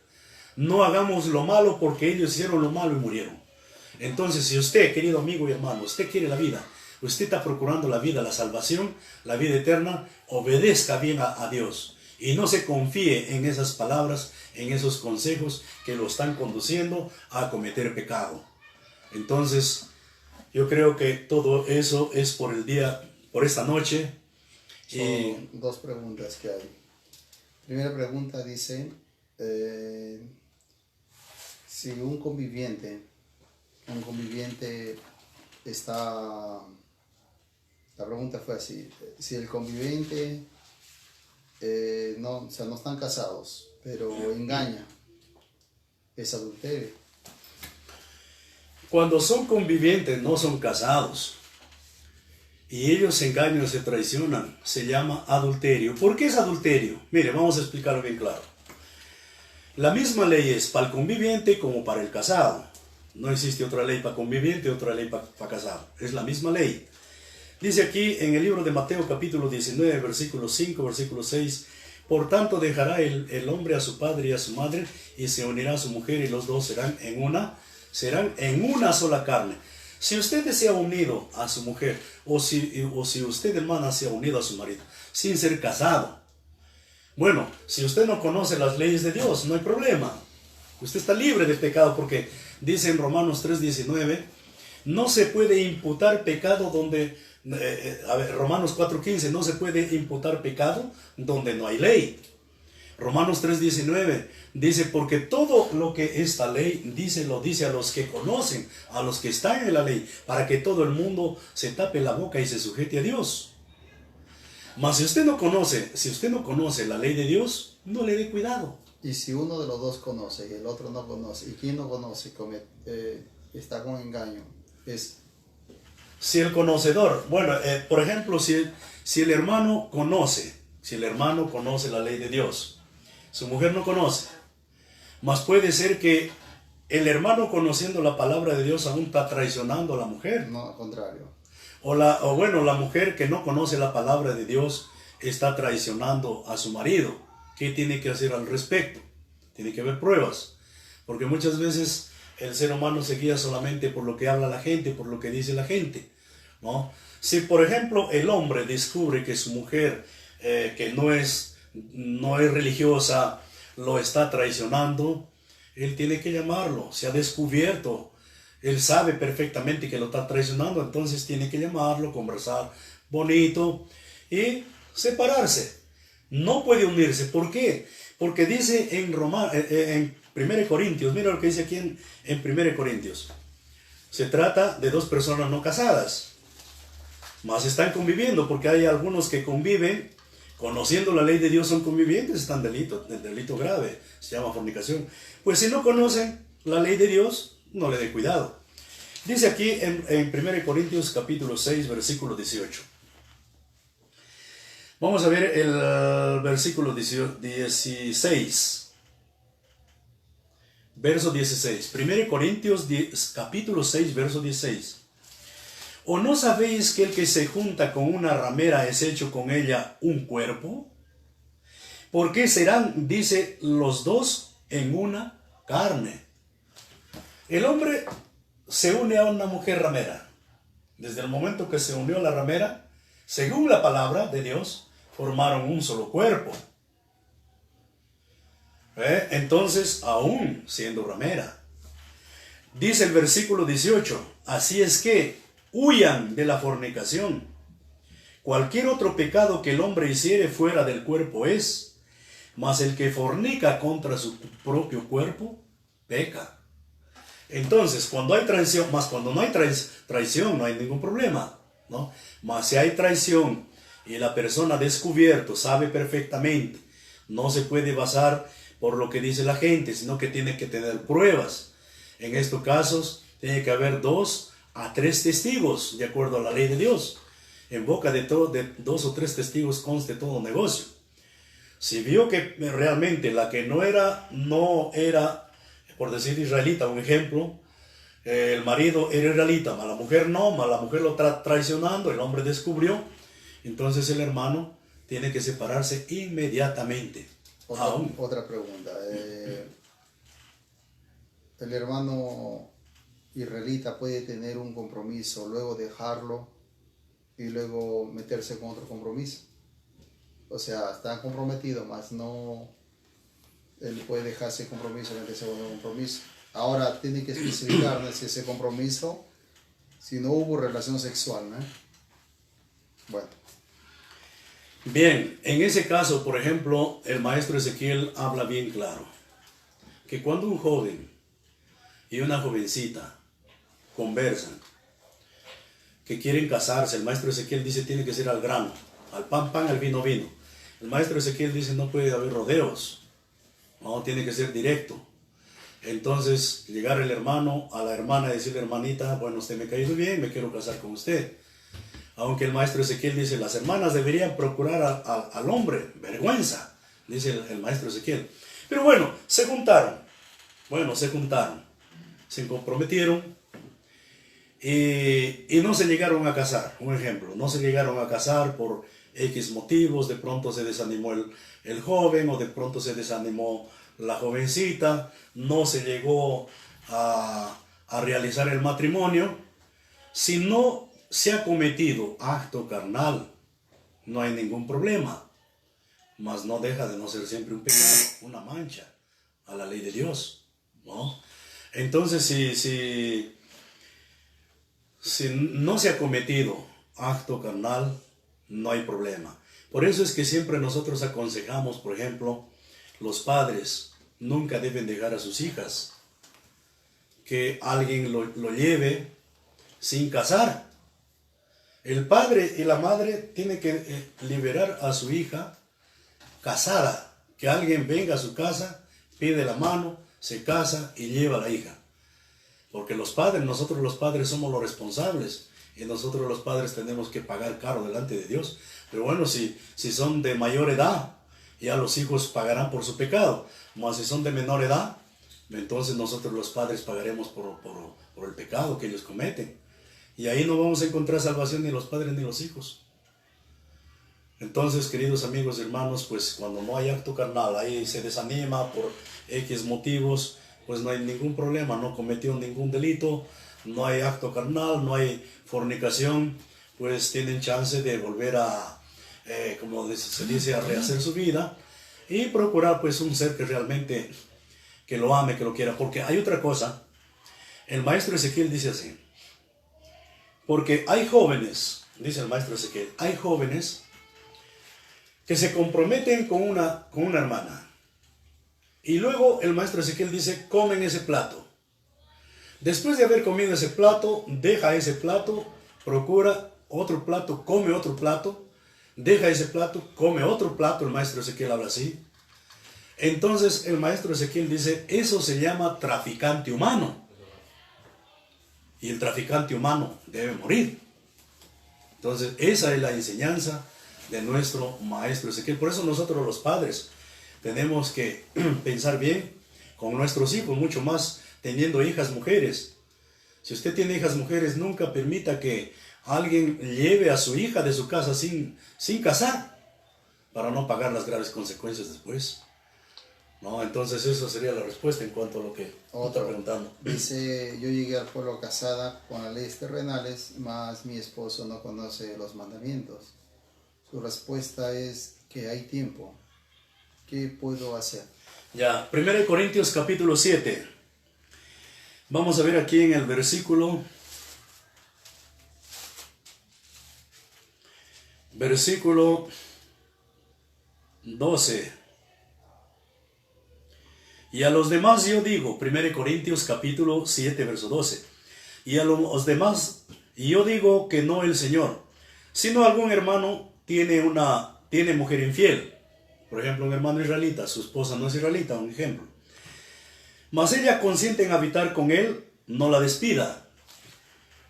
No hagamos lo malo porque ellos hicieron lo malo y murieron. Entonces, si usted, querido amigo y hermano, usted quiere la vida, usted está procurando la vida, la salvación, la vida eterna, obedezca bien a Dios. Y no se confíe en esas palabras, en esos consejos que lo están conduciendo a cometer pecado. Entonces, yo creo que todo eso es por el día, por esta noche. Son dos preguntas que hay. Primera pregunta dice, si un conviviente está... La pregunta fue así, si el conviviente no están casados, pero engaña, es adulterio. Cuando son convivientes, no son casados, y ellos se engañan o se traicionan, se llama adulterio. ¿Por qué es adulterio? Mire, vamos a explicarlo bien claro. La misma ley es para el conviviente como para el casado. No existe otra ley para conviviente, otra ley para casado. Es la misma ley. Dice aquí en el libro de Mateo capítulo 19, versículo 5, versículo 6, por tanto dejará el hombre a su padre y a su madre y se unirá a su mujer y los dos serán en una sola carne. Si usted se ha unido a su mujer o si usted, hermana, se ha unido a su marido sin ser casado, bueno, si usted no conoce las leyes de Dios, no hay problema. Usted está libre de pecado porque dice en Romanos 3:19, no se puede imputar pecado donde... Romanos 4:15, no se puede imputar pecado donde no hay ley. Romanos 3:19 dice, porque todo lo que esta ley dice, lo dice a los que conocen, a los que están en la ley, para que todo el mundo se tape la boca y se sujete a Dios. Mas si usted no conoce la ley de Dios, no le dé cuidado. Y si uno de los dos conoce y el otro no conoce, y quien no conoce está con engaño, es... Si el conocedor, bueno, por ejemplo, si el hermano conoce la ley de Dios, su mujer no conoce, mas puede ser que el hermano conociendo la palabra de Dios aún está traicionando a la mujer. No, al contrario. La mujer que no conoce la palabra de Dios está traicionando a su marido. ¿Qué tiene que hacer al respecto? Tiene que haber pruebas, porque muchas veces el ser humano se guía solamente por lo que habla la gente, por lo que dice la gente, ¿no? Si, por ejemplo, el hombre descubre que su mujer, que no es religiosa, lo está traicionando, él tiene que llamarlo. Se ha descubierto, él sabe perfectamente que lo está traicionando, entonces tiene que llamarlo, conversar bonito y separarse. No puede unirse. ¿Por qué? Porque dice en 1 Corintios, mira lo que dice aquí en 1 Corintios. Se trata de dos personas no casadas, mas están conviviendo, porque hay algunos que conviven, conociendo la ley de Dios, son convivientes, están en delito grave, se llama fornicación. Pues si no conocen la ley de Dios, no le dé cuidado. Dice aquí en 1 Corintios capítulo 6, versículo 18. Vamos a ver el versículo 16. verso 16. 1 Corintios capítulo 6, verso 16. ¿O no sabéis que el que se junta con una ramera es hecho con ella un cuerpo? ¿Por qué serán, dice, los dos en una carne? El hombre se une a una mujer ramera. Desde el momento que se unió a la ramera, según la palabra de Dios, formaron un solo cuerpo. Entonces, aún siendo ramera. Dice el versículo 18, así es que huyan de la fornicación. Cualquier otro pecado que el hombre hiciere fuera del cuerpo es, mas el que fornica contra su propio cuerpo, peca. Entonces, cuando hay traición, más cuando no hay traición, no hay ningún problema, ¿no? Mas si hay traición y la persona descubierto sabe perfectamente, no se puede basar por lo que dice la gente, sino que tiene que tener pruebas. En estos casos, tiene que haber 2 a 3 testigos, de acuerdo a la ley de Dios. En boca de 2 o 3 testigos conste todo negocio. Si vio que realmente la que no era, por decir israelita, un ejemplo, el marido era israelita, mas la mujer no, mas la mujer lo traicionando, el hombre descubrió, entonces el hermano tiene que separarse inmediatamente. Otra pregunta. ¿El hermano israelita puede tener un compromiso, luego dejarlo y luego meterse con otro compromiso? O sea, está comprometido, mas no... Él puede dejarse el compromiso y meterse con otro compromiso. Ahora tiene que especificar, ¿no?, si ese compromiso, si no hubo relación sexual, ¿no? Bueno. Bien, en ese caso, por ejemplo, el maestro Ezequiel habla bien claro, que cuando un joven y una jovencita conversan, que quieren casarse, el maestro Ezequiel dice tiene que ser al grano, al pan, pan, al vino, vino. El maestro Ezequiel dice no puede haber rodeos, no, tiene que ser directo. Entonces, llegar el hermano a la hermana y decirle, hermanita, bueno, usted me ha caído bien, me quiero casar con usted. Aunque el maestro Ezequiel dice, las hermanas deberían procurar al hombre, vergüenza, dice el maestro Ezequiel. Pero bueno, se juntaron, se comprometieron y no se llegaron a casar. Un ejemplo, no se llegaron a casar por X motivos, de pronto se desanimó el joven o de pronto se desanimó la jovencita, no se llegó a realizar el matrimonio. Si no se ha cometido acto carnal, no hay ningún problema, mas no deja de no ser siempre un pecado, una mancha a la ley de Dios, ¿no? Entonces, si no se ha cometido acto carnal, no hay problema. Por eso es que siempre nosotros aconsejamos, por ejemplo, los padres nunca deben dejar a sus hijas, que alguien lo lleve sin casar. El padre y la madre tienen que liberar a su hija casada, que alguien venga a su casa, pide la mano, se casa y lleva a la hija. Porque los padres, nosotros los padres somos los responsables y nosotros los padres tenemos que pagar caro delante de Dios. Pero bueno, si son de mayor edad, ya los hijos pagarán por su pecado. Mas si son de menor edad, entonces nosotros los padres pagaremos por el pecado que ellos cometen. Y ahí no vamos a encontrar salvación ni los padres ni los hijos. Entonces, queridos amigos y hermanos, pues cuando no hay acto carnal, ahí se desanima por X motivos, pues no hay ningún problema, no cometió ningún delito, no hay acto carnal, no hay fornicación, pues tienen chance de volver a, como se dice, a rehacer su vida y procurar pues un ser que realmente, que lo ame, que lo quiera. Porque hay otra cosa, el maestro Ezequiel dice así, porque hay jóvenes, dice el maestro Ezequiel, hay jóvenes que se comprometen con una hermana. Y luego el maestro Ezequiel dice, comen ese plato. Después de haber comido ese plato, deja ese plato, procura otro plato, come otro plato, deja ese plato, come otro plato. El maestro Ezequiel habla así. Entonces el maestro Ezequiel dice, eso se llama traficante humano. Y el traficante humano debe morir. Entonces esa es la enseñanza de nuestro maestro Ezequiel. Por eso nosotros los padres tenemos que pensar bien con nuestros hijos, mucho más teniendo hijas mujeres. Si usted tiene hijas mujeres, nunca permita que alguien lleve a su hija de su casa sin casar, para no pagar las graves consecuencias después. ¿No? Entonces esa sería la respuesta en cuanto a lo que está preguntando. Dice, yo llegué al pueblo casada con las leyes terrenales, mas mi esposo no conoce los mandamientos. Su respuesta es que hay tiempo. ¿Qué puedo hacer? Ya, 1 Corintios capítulo 7. Vamos a ver aquí en el versículo 12. Y a los demás yo digo, 1 Corintios capítulo 7, verso 12. Y a los demás yo digo que no el Señor, sino algún hermano tiene mujer infiel. Por ejemplo, un hermano israelita, su esposa no es israelita, un ejemplo. Mas ella consiente en habitar con él, no la despida.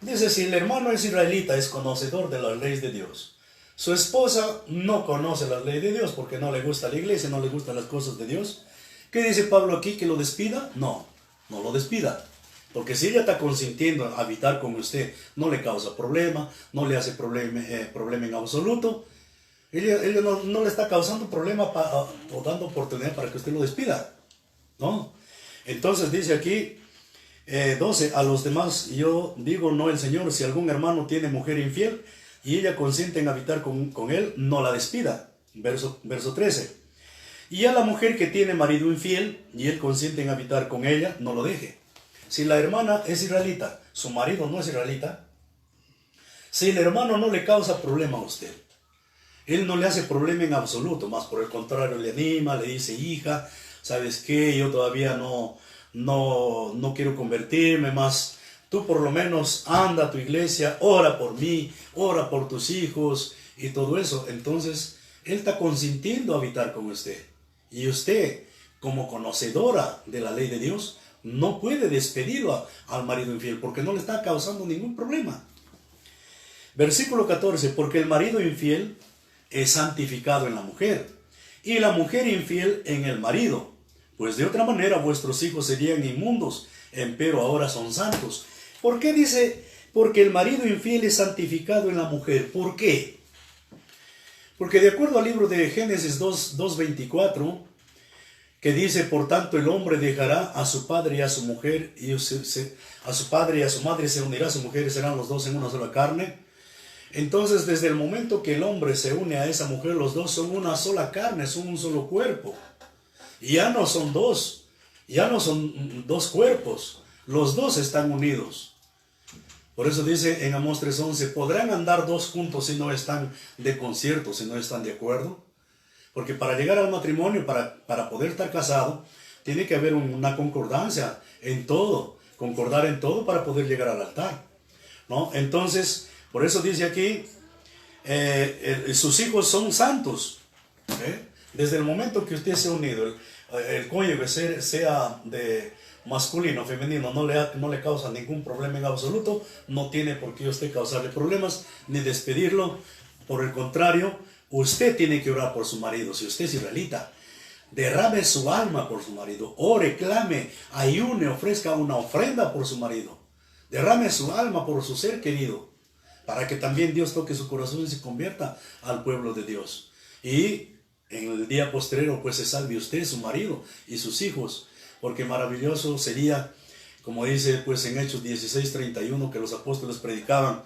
Dice, si el hermano es israelita, es conocedor de las leyes de Dios. Su esposa no conoce las leyes de Dios porque no le gusta la iglesia, no le gustan las cosas de Dios. ¿Qué dice Pablo aquí? ¿Que lo despida? No, no lo despida. Porque si ella está consintiendo habitar con usted, no le causa problema, no le hace problema en absoluto. Ella no le está causando problema o dando oportunidad para que usted lo despida. ¿No? Entonces dice aquí, 12, a los demás yo digo no el Señor, si algún hermano tiene mujer infiel y ella consiente en habitar con él, no la despida. Verso 13. Y a la mujer que tiene marido infiel y él consiente en habitar con ella, no lo deje. Si la hermana es israelita, su marido no es israelita, si el hermano no le causa problema a usted, él no le hace problema en absoluto, más por el contrario le anima, le dice, hija, ¿sabes qué? Yo todavía no quiero convertirme, más tú por lo menos anda a tu iglesia, ora por mí, ora por tus hijos y todo eso. Entonces, él está consintiendo habitar con usted. Y usted, como conocedora de la ley de Dios, no puede despedirlo al marido infiel porque no le está causando ningún problema. Versículo 14, porque el marido infiel es santificado en la mujer y la mujer infiel en el marido. Pues de otra manera vuestros hijos serían inmundos, empero ahora son santos. ¿Por qué dice? Porque el marido infiel es santificado en la mujer. ¿Por qué? Porque de acuerdo al libro de Génesis 2:24, que dice, por tanto el hombre dejará a su padre y a su mujer, y a su padre y a su madre se unirá a su mujer y serán los dos en una sola carne. Entonces desde el momento que el hombre se une a esa mujer, los dos son una sola carne, son un solo cuerpo. Y ya no son dos cuerpos, los dos están unidos. Por eso dice en Amós 3:11, ¿podrán andar dos juntos si no están de concierto, si no están de acuerdo? Porque para llegar al matrimonio, para poder estar casado, tiene que haber una concordancia en todo, concordar en todo para poder llegar al altar, ¿no? Entonces, por eso dice aquí, sus hijos son santos, ¿eh? Desde el momento que usted se ha unido, el cónyuge sea de masculino o femenino, no le causa ningún problema en absoluto, no tiene por qué usted causarle problemas, ni despedirlo. Por el contrario, usted tiene que orar por su marido. Si usted es israelita, derrame su alma por su marido, ore, clame, ayune, ofrezca una ofrenda por su marido, derrame su alma por su ser querido, para que también Dios toque su corazón y se convierta al pueblo de Dios. Y en el día postrero pues se salve usted, su marido y sus hijos, porque maravilloso sería, como dice pues en Hechos 16:31, que los apóstoles predicaban,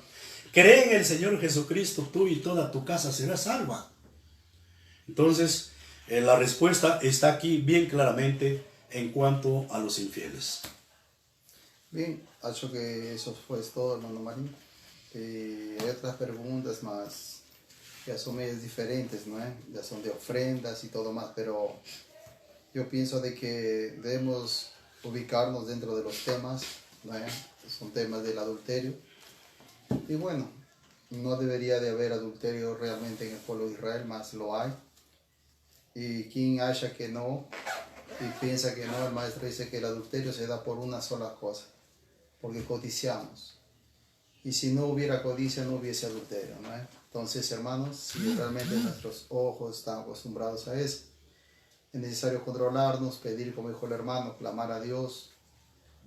cree en el Señor Jesucristo, tú y toda tu casa serás salva. Entonces la respuesta está aquí bien claramente en cuanto a los infieles. Bien, acho que eso fue todo, hermano Marín. Hay otras preguntas más, ya son medias diferentes, ¿no? Ya son de ofrendas y todo más, pero yo pienso de que debemos ubicarnos dentro de los temas, ¿no? Son temas del adulterio. Y bueno, no debería de haber adulterio realmente en el pueblo de Israel, más lo hay. Y quien haya que no, y piensa que no, el maestro dice que el adulterio se da por una sola cosa, porque codiciamos. Y si no hubiera codicia, no hubiese adulterio, ¿no? Entonces, hermanos, si realmente nuestros ojos están acostumbrados a eso, Es necesario controlarnos, pedir, como dijo el hermano, clamar a Dios.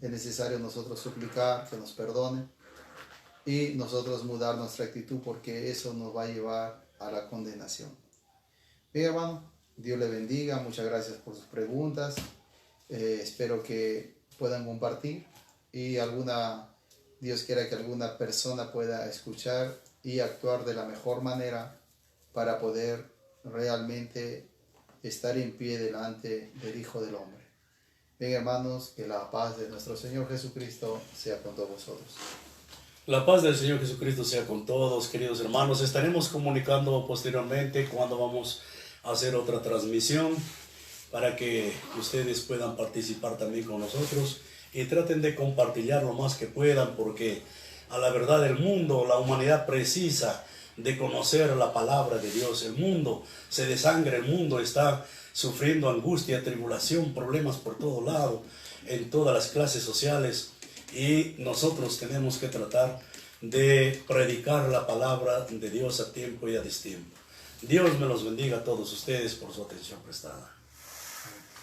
Es necesario nosotros suplicar que nos perdone y nosotros mudar nuestra actitud, porque eso nos va a llevar a la condenación. Bien, hermano, Dios le bendiga. Muchas gracias por sus preguntas. Espero que puedan compartir y Dios quiera que alguna persona pueda escuchar y actuar de la mejor manera para poder realmente estar en pie delante del Hijo del Hombre. Bien, hermanos, que la paz de nuestro Señor Jesucristo sea con todos vosotros. La paz del Señor Jesucristo sea con todos, queridos hermanos. Estaremos comunicando posteriormente cuando vamos a hacer otra transmisión para que ustedes puedan participar también con nosotros y traten de compartir lo más que puedan, porque a la verdad el mundo, la humanidad precisa de conocer la palabra de Dios. El mundo se desangra, el mundo está sufriendo angustia, tribulación, problemas por todo lado, en todas las clases sociales, y nosotros tenemos que tratar de predicar la palabra de Dios a tiempo y a destiempo. Dios me los bendiga a todos ustedes por su atención prestada.